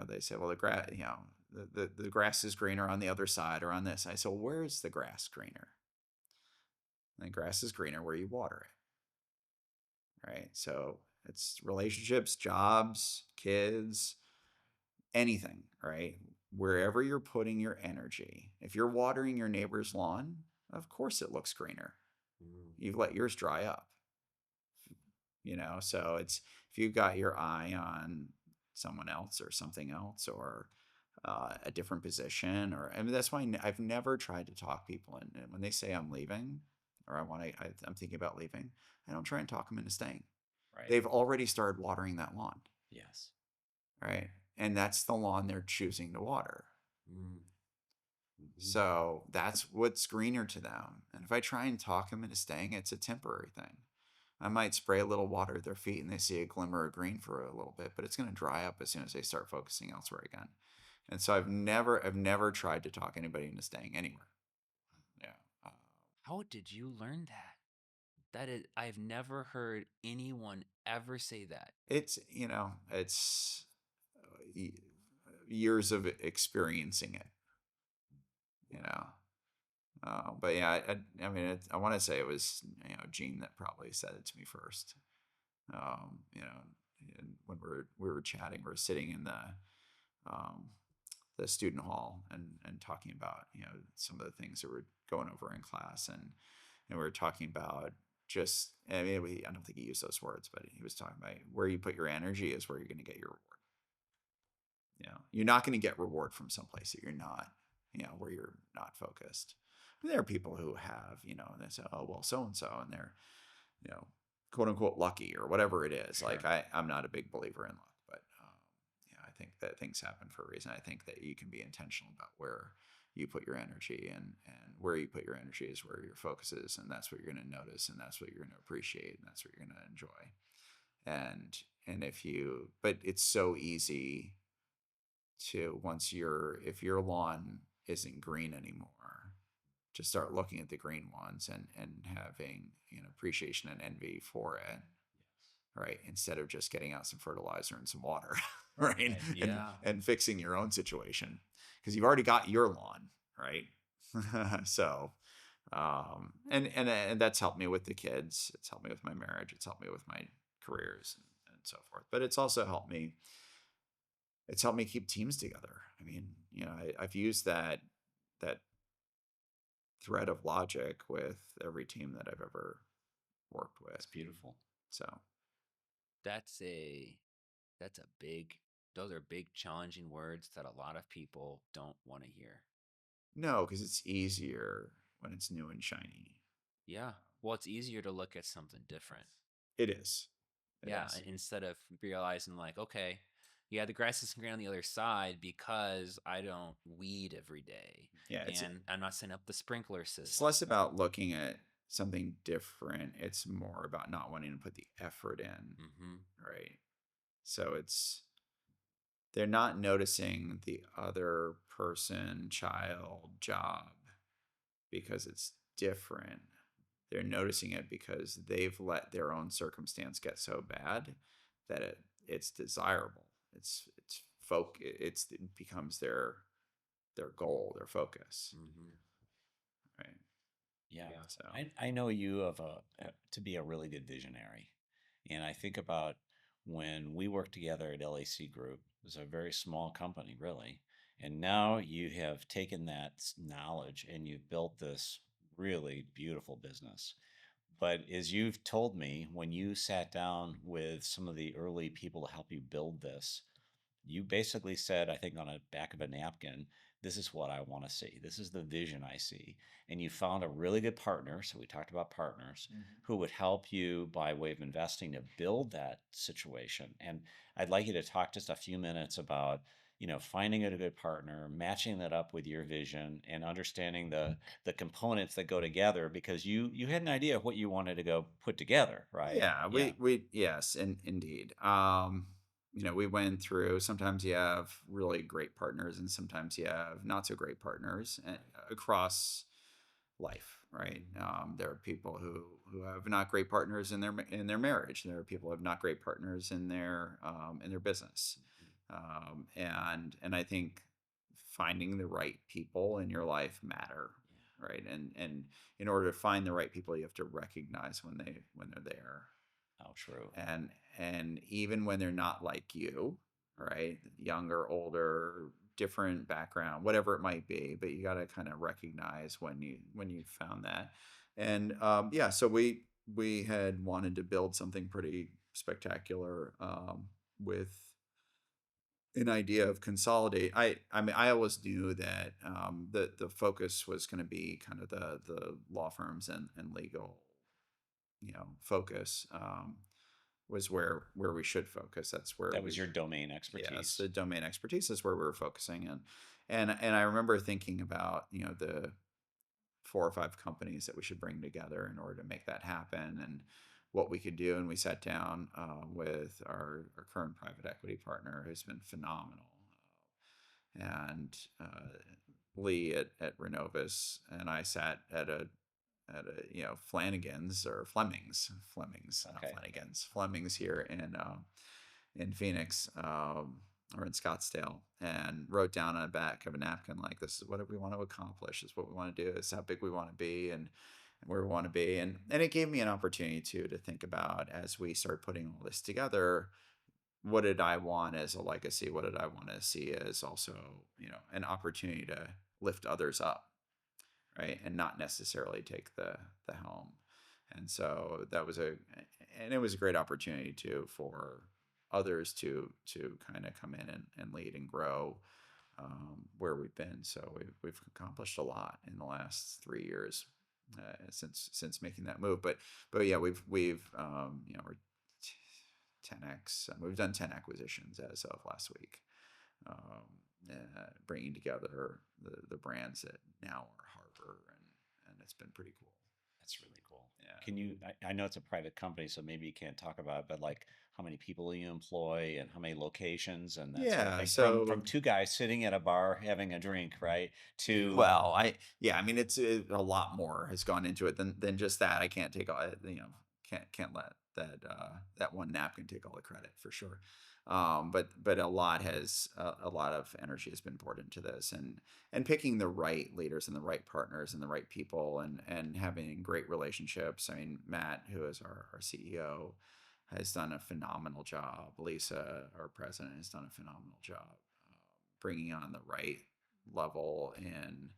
they say, well, the grass, the grass is greener on the other side or on this. I say, well, where's the grass greener? And the grass is greener where you water it, right? So it's relationships, jobs, kids, anything, right? Wherever you're putting your energy. If you're watering your neighbor's lawn, of course it looks greener. You've let yours dry up. So it's, if you've got your eye on someone else or something else, or a different position, that's why I've never tried to talk people in. And when they say I'm leaving, or I'm thinking about leaving, I don't try and talk them into staying. Right. They've already started watering that lawn. Yes. Right. And that's the lawn they're choosing to water. Mm-hmm. So that's what's greener to them. And if I try and talk them into staying, it's a temporary thing. I might spray a little water at their feet and they see a glimmer of green for a little bit, but it's going to dry up as soon as they start focusing elsewhere again. And so I've never tried to talk anybody into staying anywhere. Yeah. How did you learn that? I've never heard anyone ever say that. It's years of experiencing it. But yeah, I mean, I want to say it was Gene that probably said it to me first. And when we were chatting, we were sitting in the student hall and talking about some of the things that we're going over in class, and we were talking about just, I mean, I don't think he used those words, but he was talking about where you put your energy is where you're going to get your reward. You're not going to get reward from someplace that you're not, where you're not focused. There are people who have, they say, oh, well, so and so, and they're, you know, quote unquote lucky or whatever it is. Like Sure. I'm not a big believer in luck, but I think that things happen for a reason. I think that you can be intentional about where you put your energy, and where you put your energy is where your focus is, and that's what you're going to notice, and that's what you're going to appreciate, and that's what you're going to enjoy. And but it's so easy to, if your lawn isn't green anymore, to start looking at the green ones, and having appreciation and envy for it, right? Instead of just getting out some fertilizer and some water, right? Right. and Yeah. and fixing your own situation, because you've already got your lawn, right? So and that's helped me with the kids, it's helped me with my marriage, it's helped me with my careers, and so forth. But it's helped me keep teams together. I mean, I've used that thread of logic with every team that I've ever worked with. It's beautiful. So That's a that's a big those are big challenging words that a lot of people don't want to hear. no, because it's easier when it's new and shiny. Yeah. Well, it's easier to look at something different. It is. It Yeah, is. instead of realizing like, okay, yeah, the grass is green on the other side because I don't weed every day, Yeah, and I'm not setting up the sprinkler it's system. less about looking at something different. It's more about not wanting to put the effort in, Mm-hmm. right? So they're not noticing the other person, child, job because it's different. They're noticing it because they've let their own circumstance get so bad that it's desirable. It becomes their goal, their focus, Mm-hmm. right? Yeah. Yeah. So I know you to be a really good visionary. And I think about when we worked together at LAC Group, it was a very small company, really. And now you have taken that knowledge and you've built this really beautiful business. But as you've told me, when you sat down with some of the early people to help you build this, you basically said, I think on a back of a napkin, this is what I want to see. This is the vision I see. And you found a really good partner. So we talked about partners who would help you by way of investing to build that situation. And I'd like you to talk just a few minutes about, finding a good partner, matching that up with your vision, and understanding the components that go together, because you had an idea of what you wanted to go put together, right? yeah, Yeah. we yes, and indeed. We went through, sometimes you have really great partners and sometimes you have not so great partners, across life, right? There are people who have not great partners in their marriage. There are people who have not great partners in their business, and I think finding the right people in your life matter, right? And in order to find the right people, you have to recognize when they're there, Oh, true. and even when they're not like you, right? Younger, older, different background, whatever it might be, but you got to kind of recognize when you found that. And yeah, so we had wanted to build something pretty spectacular, with an idea of consolidate. I mean, I always knew that the focus was going to be kind of the law firms and legal, focus, was where we should focus. That's where That we was your domain yes, expertise. the domain expertise is where we were focusing in. And I remember thinking about, the 4 or 5 companies that we should bring together in order to make that happen, and what we could do. And we sat down with our current private equity partner, who's been phenomenal, and Lee at Renovis, and I sat at a Flanagan's or Fleming's, not Okay. Fleming's here in Phoenix, or in Scottsdale, and wrote down on the back of a napkin, like, this is what we want to accomplish, this is what we want to do, this is how big we want to be, and where we want to be. And it gave me an opportunity to think about, as we start putting all this together, what did I want as a legacy? What did I want to see as also, an opportunity to lift others up, right? And not necessarily take the helm. And so and it was a great opportunity too for others to kind of come in and lead and grow, where we've been. So we've accomplished a lot in the last 3 years since making that move. But yeah, we've we're 10x. We've done 10 acquisitions as of last week, bringing together the brands that now are Harbor, and it's been pretty cool. That's really cool. Yeah. Can you, I know it's a private company, so maybe you can't talk about it, but like how many people you employ and how many locations and that sort of Yeah. thing? From So two guys sitting at a bar having a drink, right? To, well, I mean, a lot more has gone into it than just that. I can't take all, can't let that one napkin take all the credit for sure. But a lot of energy has been poured into this, and picking the right leaders and the right partners and the right people, and having great relationships. I mean, Matt, who is our CEO, has done a phenomenal job. Lisa, our president, has done a phenomenal job bringing on the right level and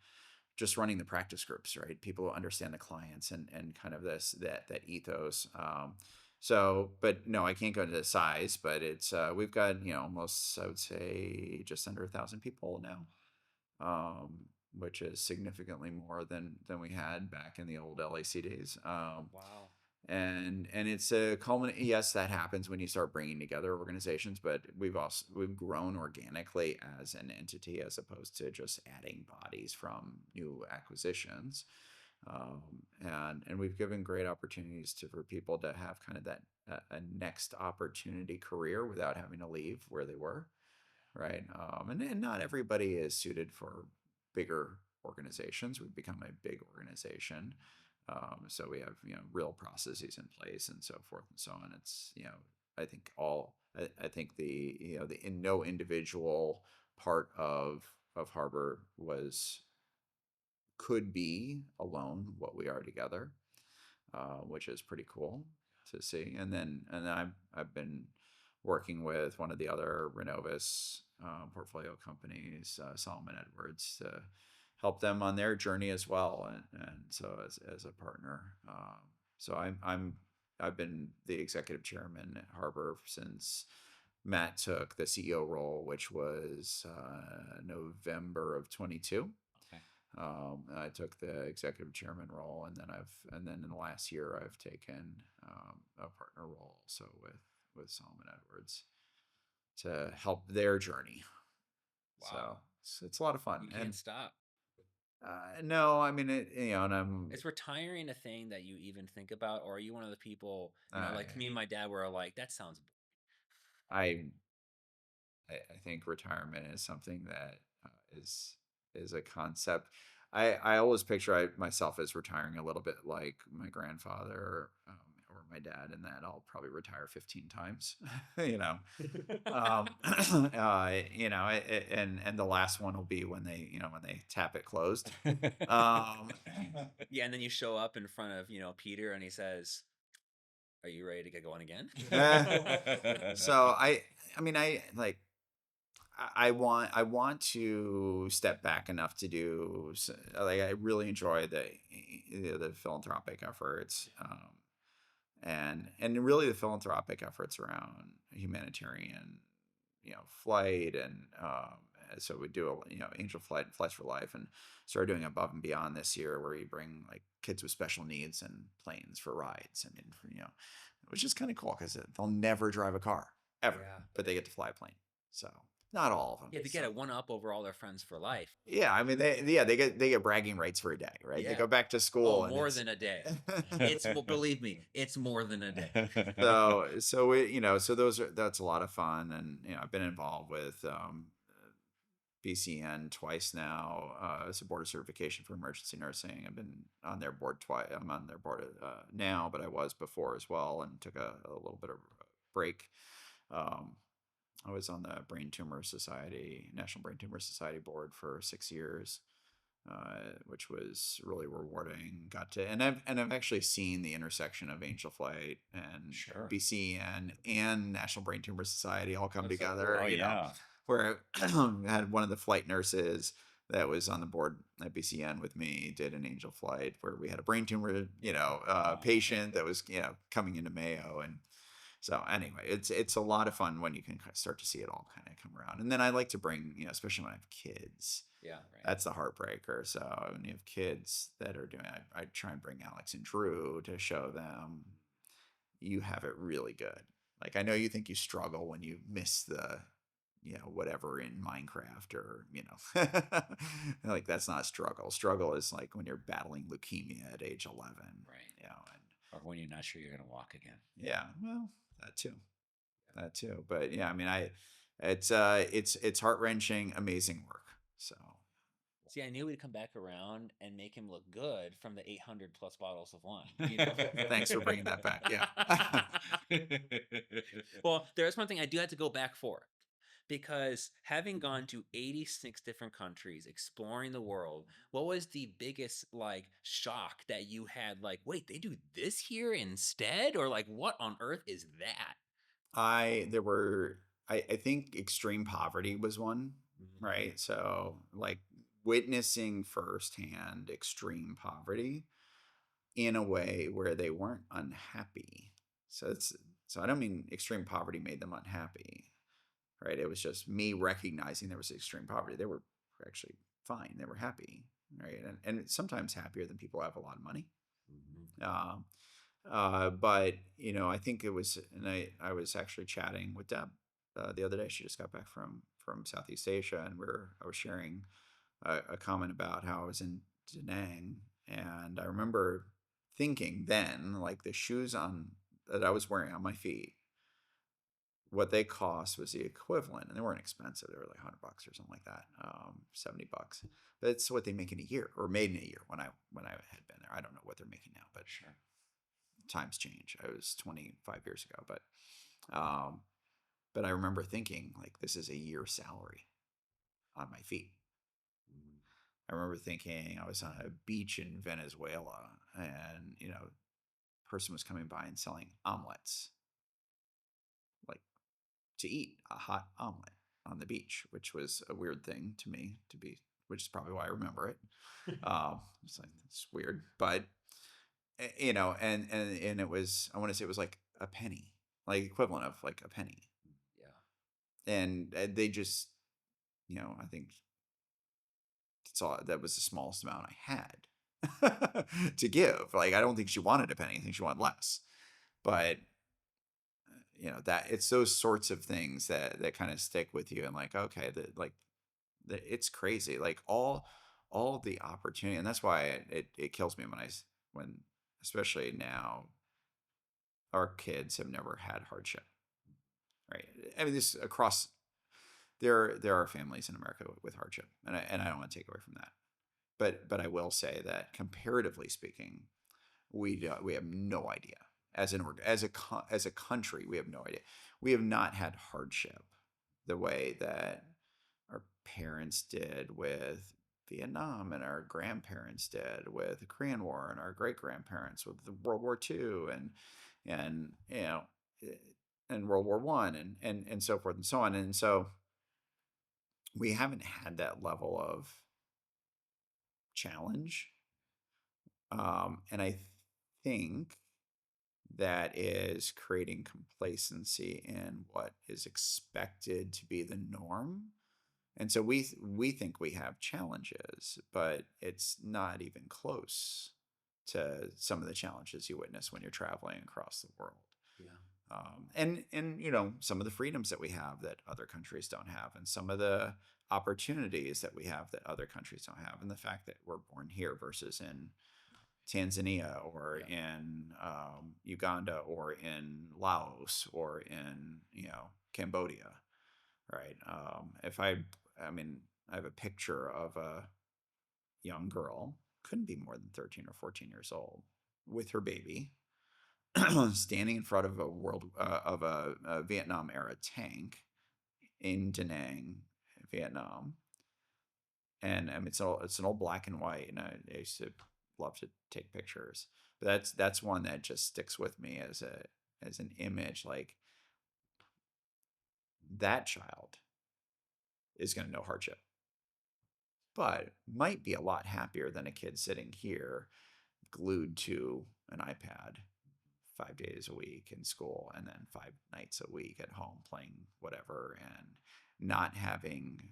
just running the practice groups, right? People who understand the clients and kind of that ethos. But no, I can't go into the size, but it's we've got almost, I would say, just under 1,000 people now, which is significantly more than we had back in the old LAC days. wow. And it's a culminate. Yes, that happens when you start bringing together organizations, but we've grown organically as an entity as opposed to just adding bodies from new acquisitions. And we've given great opportunities for people to have kind of that a next opportunity career without having to leave where they were, right? And not everybody is suited for bigger organizations. We've become a big organization, so we have real processes in place and so forth and so on. It's I think I think the in no individual part of Harbor could be alone what we are together, which is pretty cool to see. And then I've been working with one of the other Renovis portfolio companies, Solomon Edwards, to help them on their journey as well, and so as a partner. So I've been the executive chairman at Harbor since Matt took the CEO role, which was November of 22. Okay. I took the executive chairman role, and then in the last year I've taken a partner role also with Solomon Edwards to help their journey. Wow. So it's a lot of fun. You can't stop. No, I mean and I'm Is retiring a thing that you even think about, or are you one of the people, like I me and my dad, were like, that sounds. I I think retirement is something that is a concept. I always picture myself as retiring a little bit like my grandfather, or my dad, in that I'll probably retire 15 times, you know. Um, and the last one will be when they tap it closed. Um, Yeah, and then you show up in front of Peter, and he says, "Are you ready to get going again?" so I mean, I want to step back enough to do like I really enjoy the philanthropic efforts, and really the philanthropic efforts around humanitarian flight, and so we do Angel Flight and Flights for Life, and started doing Above and Beyond this year, where we bring like kids with special needs and planes for rides. I mean, which is kind of cool because they'll never drive a car ever, Yeah. but they get to fly a plane. So not all of them. Yeah, they get a one up over all their friends for life. Yeah, I mean they get bragging rights for a day, right? They Yeah. go back to school. Oh, and more than a day. Believe me, it's more than a day. So that's a lot of fun, and I've been involved with BCN twice now as a board of certification for emergency nursing. I've been on their board twice. I'm on their board now, but I was before as well, and took a little bit of a break. I was on the National Brain Tumor Society board for 6 years, which was really rewarding. And I've actually seen the intersection of Angel Flight and Sure. BCN and National Brain Tumor Society all come That's so together. Oh yeah. Where I had one of the flight nurses that was on the board at BCN with me did an Angel Flight where we had a brain tumor, patient that was coming into Mayo, and So anyway, it's a lot of fun when you can start to see it all kind of come around. And then I like to bring, especially when I have kids, Yeah. Right. that's the heartbreaker. So when you have kids that are doing, I try and bring Alex and Drew to show them you have it really good. Like I know you think you struggle when you miss the, whatever in Minecraft or, like that's not struggle. Struggle is like when you're battling leukemia at age 11, Right. and Or when you're not sure you're going to walk again. yeah, well, that too, that too. But yeah, I mean, it's heart wrenching, amazing work. So See, I knew we'd come back around and make him look good from the 800 plus bottles of wine. thanks for bringing that back. Yeah. Well, there's one thing I do have to go back for, because having gone to 86 different countries, exploring the world, what was the biggest like shock that you had? Like, wait, they do this here instead, or like, what on earth is that? I think extreme poverty was one, Mhm. right? So like witnessing firsthand extreme poverty in a way where they weren't unhappy. So it's so I don't mean extreme poverty made them unhappy, right? It was just me recognizing there was extreme poverty. They were actually fine. They were happy, right? And sometimes happier than people who have a lot of money. Mhm. Um, but I think it was, and I was actually chatting with Deb the other day. She just got back from Southeast Asia, and I was sharing a comment about how I was in Da Nang, and I remember thinking then, like the shoes on that I was wearing on my feet, what they cost was the equivalent, and they weren't expensive. They were like $100 or something like that, $70. But it's what they make in a year, or made in a year when I had been there. I don't know what they're making now, but Sure. times change. I was 25 years ago, um, but I remember thinking like this is a year's salary on my feet. Mhm. I remember thinking I was on a beach in Venezuela, and person was coming by and selling omelets, like to eat a hot omelet on the beach, which was a weird thing to me to be, which is probably why I remember it. It's like it's weird, but and it was, I want to say it was like a penny, like equivalent of like a penny, Yeah. and they just, I think that was the smallest amount I had to give. Like I don't think she wanted a penny. I think she wanted less, but that it's those sorts of things that kind of stick with you, and like okay, it's crazy, like all the opportunity, and that's why it kills me when especially now our kids have never had hardship, right? I mean, this across, there are families in America with hardship, and I don't want to take away from that, but I will say that comparatively speaking, we have no idea as an as a country. We have no idea. We have not had hardship the way that our parents did with Vietnam, and our grandparents did with the Korean War, and our great grandparents with the World War II, and and World War One, and so forth and so on. And so we haven't had that level of challenge, and I think that is creating complacency in what is expected to be the norm. And so we think we have challenges, but it's not even close to some of the challenges you witness when you're traveling across the world. Yeah. And some of the freedoms that we have that other countries don't have, and some of the opportunities that we have that other countries don't have, and the fact that we're born here versus in Tanzania or Yeah. in Uganda or in Laos or in Cambodia, right? If I mean, I have a picture of a young girl, couldn't be more than 13 or 14 years old, with her baby, standing in front of a Vietnam era tank in Da Nang, Vietnam, and I mean, it's an old black and white, and I used to love to take pictures. But that's one that just sticks with me as an image. Like that child is going to know hardship, but might be a lot happier than a kid sitting here glued to an iPad 5 days a week in school and then 5 nights a week at home playing whatever, and not having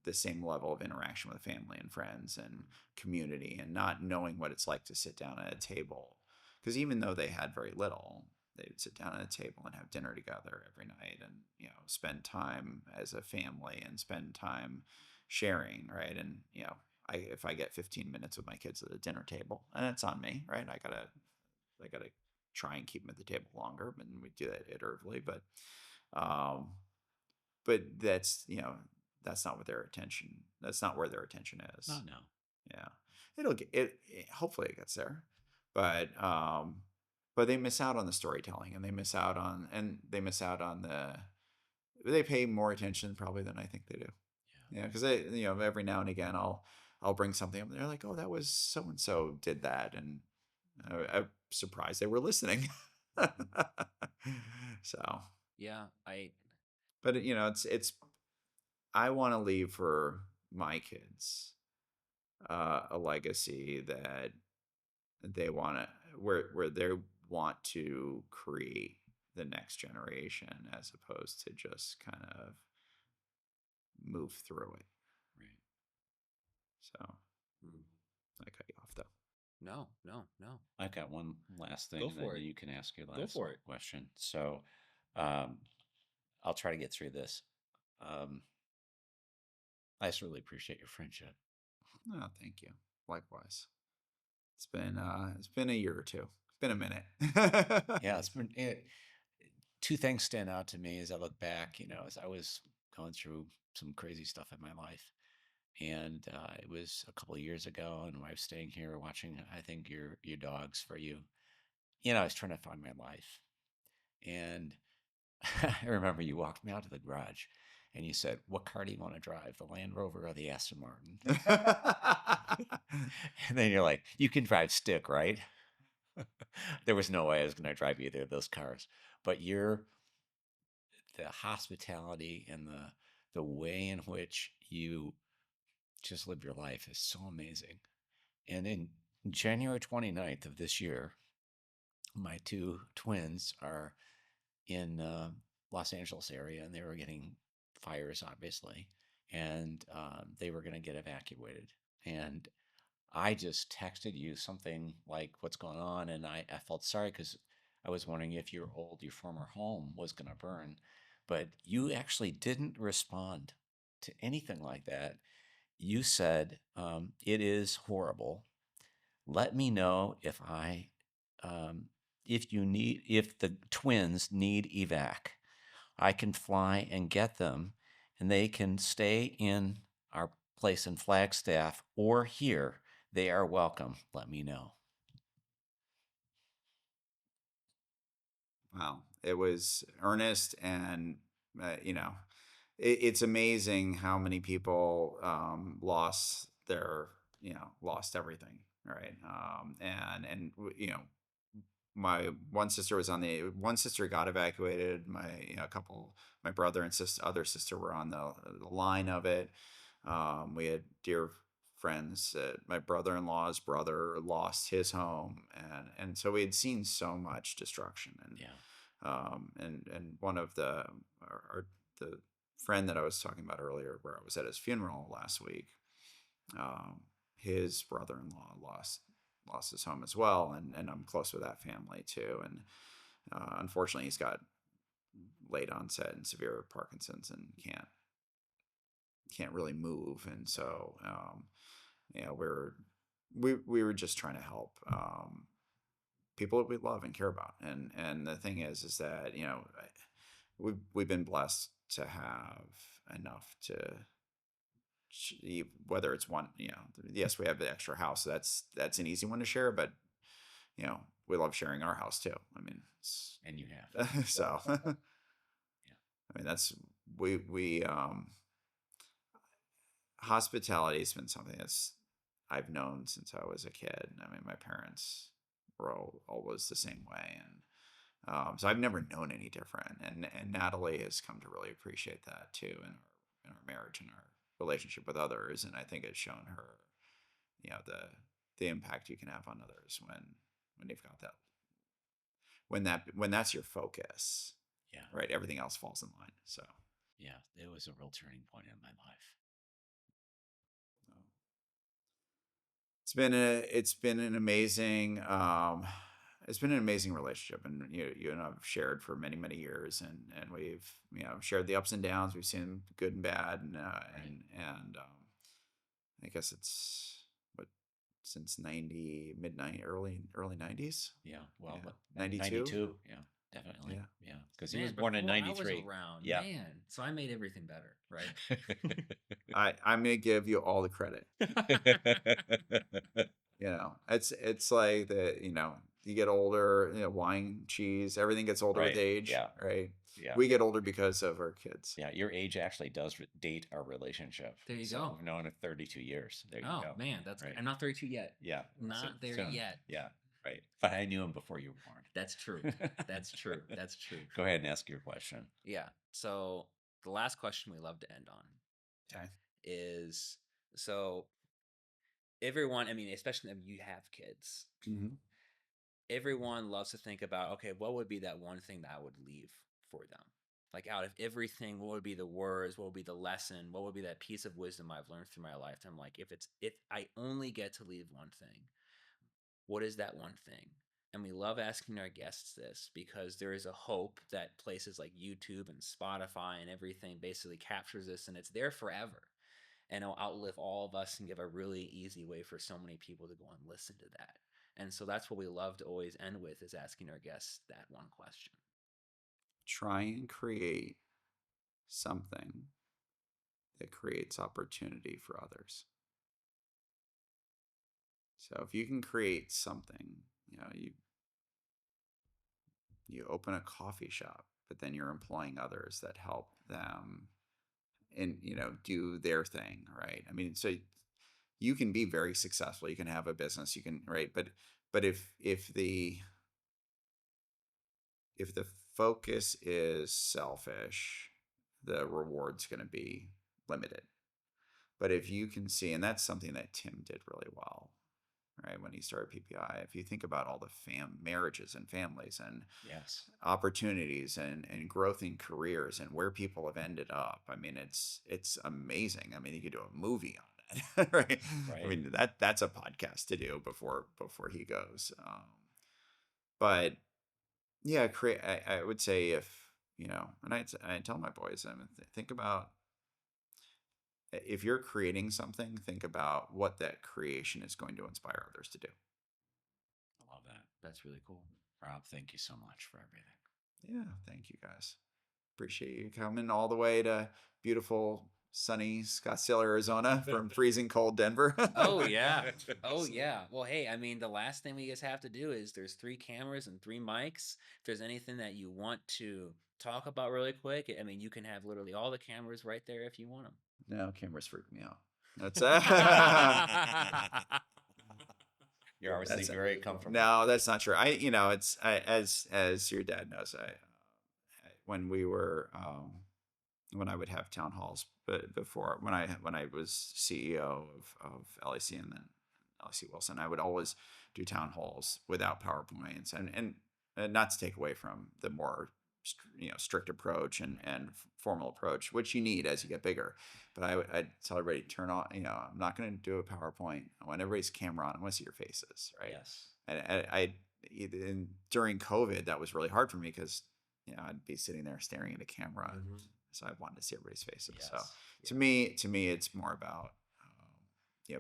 the same level of interaction with family and friends and community, and not knowing what it's like to sit down at a table. Because even though they had very little, they would sit down at a table and have dinner together every night, and spend time as a family and spend time sharing, right? And if I get 15 minutes with my kids at a dinner table, and it's on me, right? I gotta try and keep them at the table longer, and we do that iteratively. Um, but that's not what their attention. That's not where their attention No, is. no. Yeah, it'll get hopefully it gets there, but they miss out on the storytelling, and they miss out on they pay more attention probably than I think they do. Yeah. Yeah, because every now and again I'll bring something up, and they're like, oh, that was so and so did that, and I'm surprised they were listening. So, Yeah, but it's I want to leave for my kids a legacy that they want to where they want to create the next generation, as opposed to just kind of move through it. Right. So mm, I cut you off though. no, no, no. I've got one last thing, Go and for then it. you can ask your Go last for it. question. So, um, I'll try to get through this. I just really appreciate your friendship. Oh, thank you. Likewise. It's been a year or two. It's been a minute. Yeah, it's been two things stand out to me as I look back. As I was going through some crazy stuff in my life, and it was a couple of years ago, and I was staying here watching, I think, your dogs for you. I was trying to find my life, and I remember you walked me out to the garage, and you said, "What car do you want to drive, the Land Rover or the Aston Martin?" And then you're like, "You can drive stick, right?" There was no way I was going to drive either of those cars, but the hospitality and the way in which you just live your life is so amazing. And in January 29th of this year, my two twins are in Los Angeles area, and they were getting fires, obviously, and they were going to get evacuated. And I just texted you something like, "What's going on?" And I felt sorry because I was wondering if your former home was going to burn, but you actually didn't respond to anything like that. You said, "It is horrible. Let me know if the twins need evac. I can fly and get them, and they can stay in our place in Flagstaff or here. They are welcome. Let me know." Wow, it was earnest, and it's amazing how many people lost everything, right? My one sister got evacuated. My brother and other sister were on the line of it. We had dear friends. My brother-in-law's brother lost his home, and so we had seen so much destruction. And Yeah. one of the friend that I was talking about earlier, where I was at his funeral last week, um, his brother-in-law lost his home as well, and I'm close with that family too. And unfortunately, he's got late onset and severe Parkinson's, and can't really move. And so we were just trying to help people that we love and care about. And the thing is that we've been blessed to have enough to, whether it's one, yes, we have the extra house, so that's an easy one to share, but we love sharing our house too. I mean, And you have. so Yeah. I mean, that's we hospitality has been something that's I've known since I was a kid. I mean, my parents were always the same way, and so I've never known any different. And Natalie has come to really appreciate that too in our marriage and our relationship with others. And I think it's shown her, the impact you can have on others when you've got when that's your focus, Yeah. right, everything else falls in line. So Yeah. It was a real turning point in my life. it's been an amazing it's been an amazing relationship, and you and I've shared for many years, and we've shared the ups and downs. We've seen good and bad, and I guess it's what, since 90 mid 90 early 90s. Yeah. Well, Yeah, but 92. 92. Yeah, definitely. Yeah. Yeah. Because he Man, was born in before I was 93. around, Yeah. man. So I made everything better, right? I'm gonna give you all the credit. It's like you get older, wine, cheese, everything gets older with Right. age, Yeah. right? Yeah. We get older because of our kids. Yeah. Your age actually does date our relationship. There you So go. we've known it 32 years. There you Oh go. man, that's Right. I'm not 32 yet. Yeah. Not there soon. yet. Yeah. Right. But I knew him before you were born. That's true. That's true. That's true. Go ahead and ask your question. Yeah. So the last question we love to end on Okay. is, so everyone, I mean, especially if you have kids, Mm-hmm. everyone loves to think about, okay, what would be that one thing that I would leave for them? Like, out of everything, what would be the words? What would be the lesson? What would be that piece of wisdom I've learned through my lifetime? Like, if I only get to leave one thing, what is that one thing? And we love asking our guests this because there is a hope that places like YouTube and Spotify and everything basically captures this, and it's there forever. And it'll outlive all of us and give a really easy way for so many people to go and listen to that. And so that's what we love to always end with, is asking our guests that one question. Try and create something that creates opportunity for others. So if you can create something, you open a coffee shop, but then you're employing others that help them and do their thing, right? I mean, so you can be very successful. You can have a business. You can, right? But if the focus is selfish, the reward's going to be limited. But if you can see, and that's something that Tim did really well, right? When he started PPI, if you think about all the marriages and families and Yes. opportunities and growth in careers and where people have ended up, I mean, it's amazing. I mean, you could do a movie on it, right? I mean, that's a podcast to do before he goes. But yeah, I would say, and I tell my boys, I mean, think about, if you're creating something, think about what that creation is going to inspire others to do. I love that. That's really cool. Rob, thank you so much for everything. Yeah, thank you guys. Appreciate you coming all the way to beautiful, sunny Scottsdale, Arizona from freezing cold Denver. Oh yeah. Oh yeah. Well, hey, I mean, the last thing we guys have to do is, there's 3 cameras and 3 mics. If there's anything that you want to talk about really quick, I mean, you can have literally all the cameras right there if you want them. No, cameras freak me out. That's You're obviously very comfortable. No, that's not true. As your dad knows, when we were when I would have town halls, but before when I was CEO of LAC and then LAC Wilson, I would always do town halls without PowerPoints, and not to take away from the more strict approach and formal approach, which you need as you get bigger. But I'd tell everybody, turn on, I'm not going to do a PowerPoint. I want everybody's camera on. I want to see your faces, right? Yes. And during COVID, that was really hard for me because I'd be sitting there staring at a camera, so I wanted to see everybody's faces. Yes. So to me, it's more about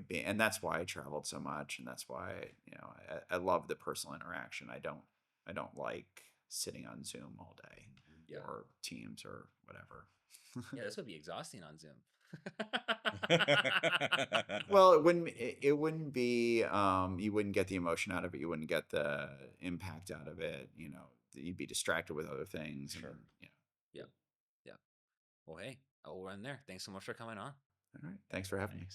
being, and that's why I traveled so much, and that's why I love the personal interaction. I don't like sitting on Zoom all day or Teams or whatever. Yeah, this would be exhausting on Zoom. Well, it wouldn't be, you wouldn't get the emotion out of it. You wouldn't get the impact out of it. You'd be distracted with other things. Sure. And, Yeah. Well, hey, I'll run there. Thanks so much for coming on. All right. Thanks for having me.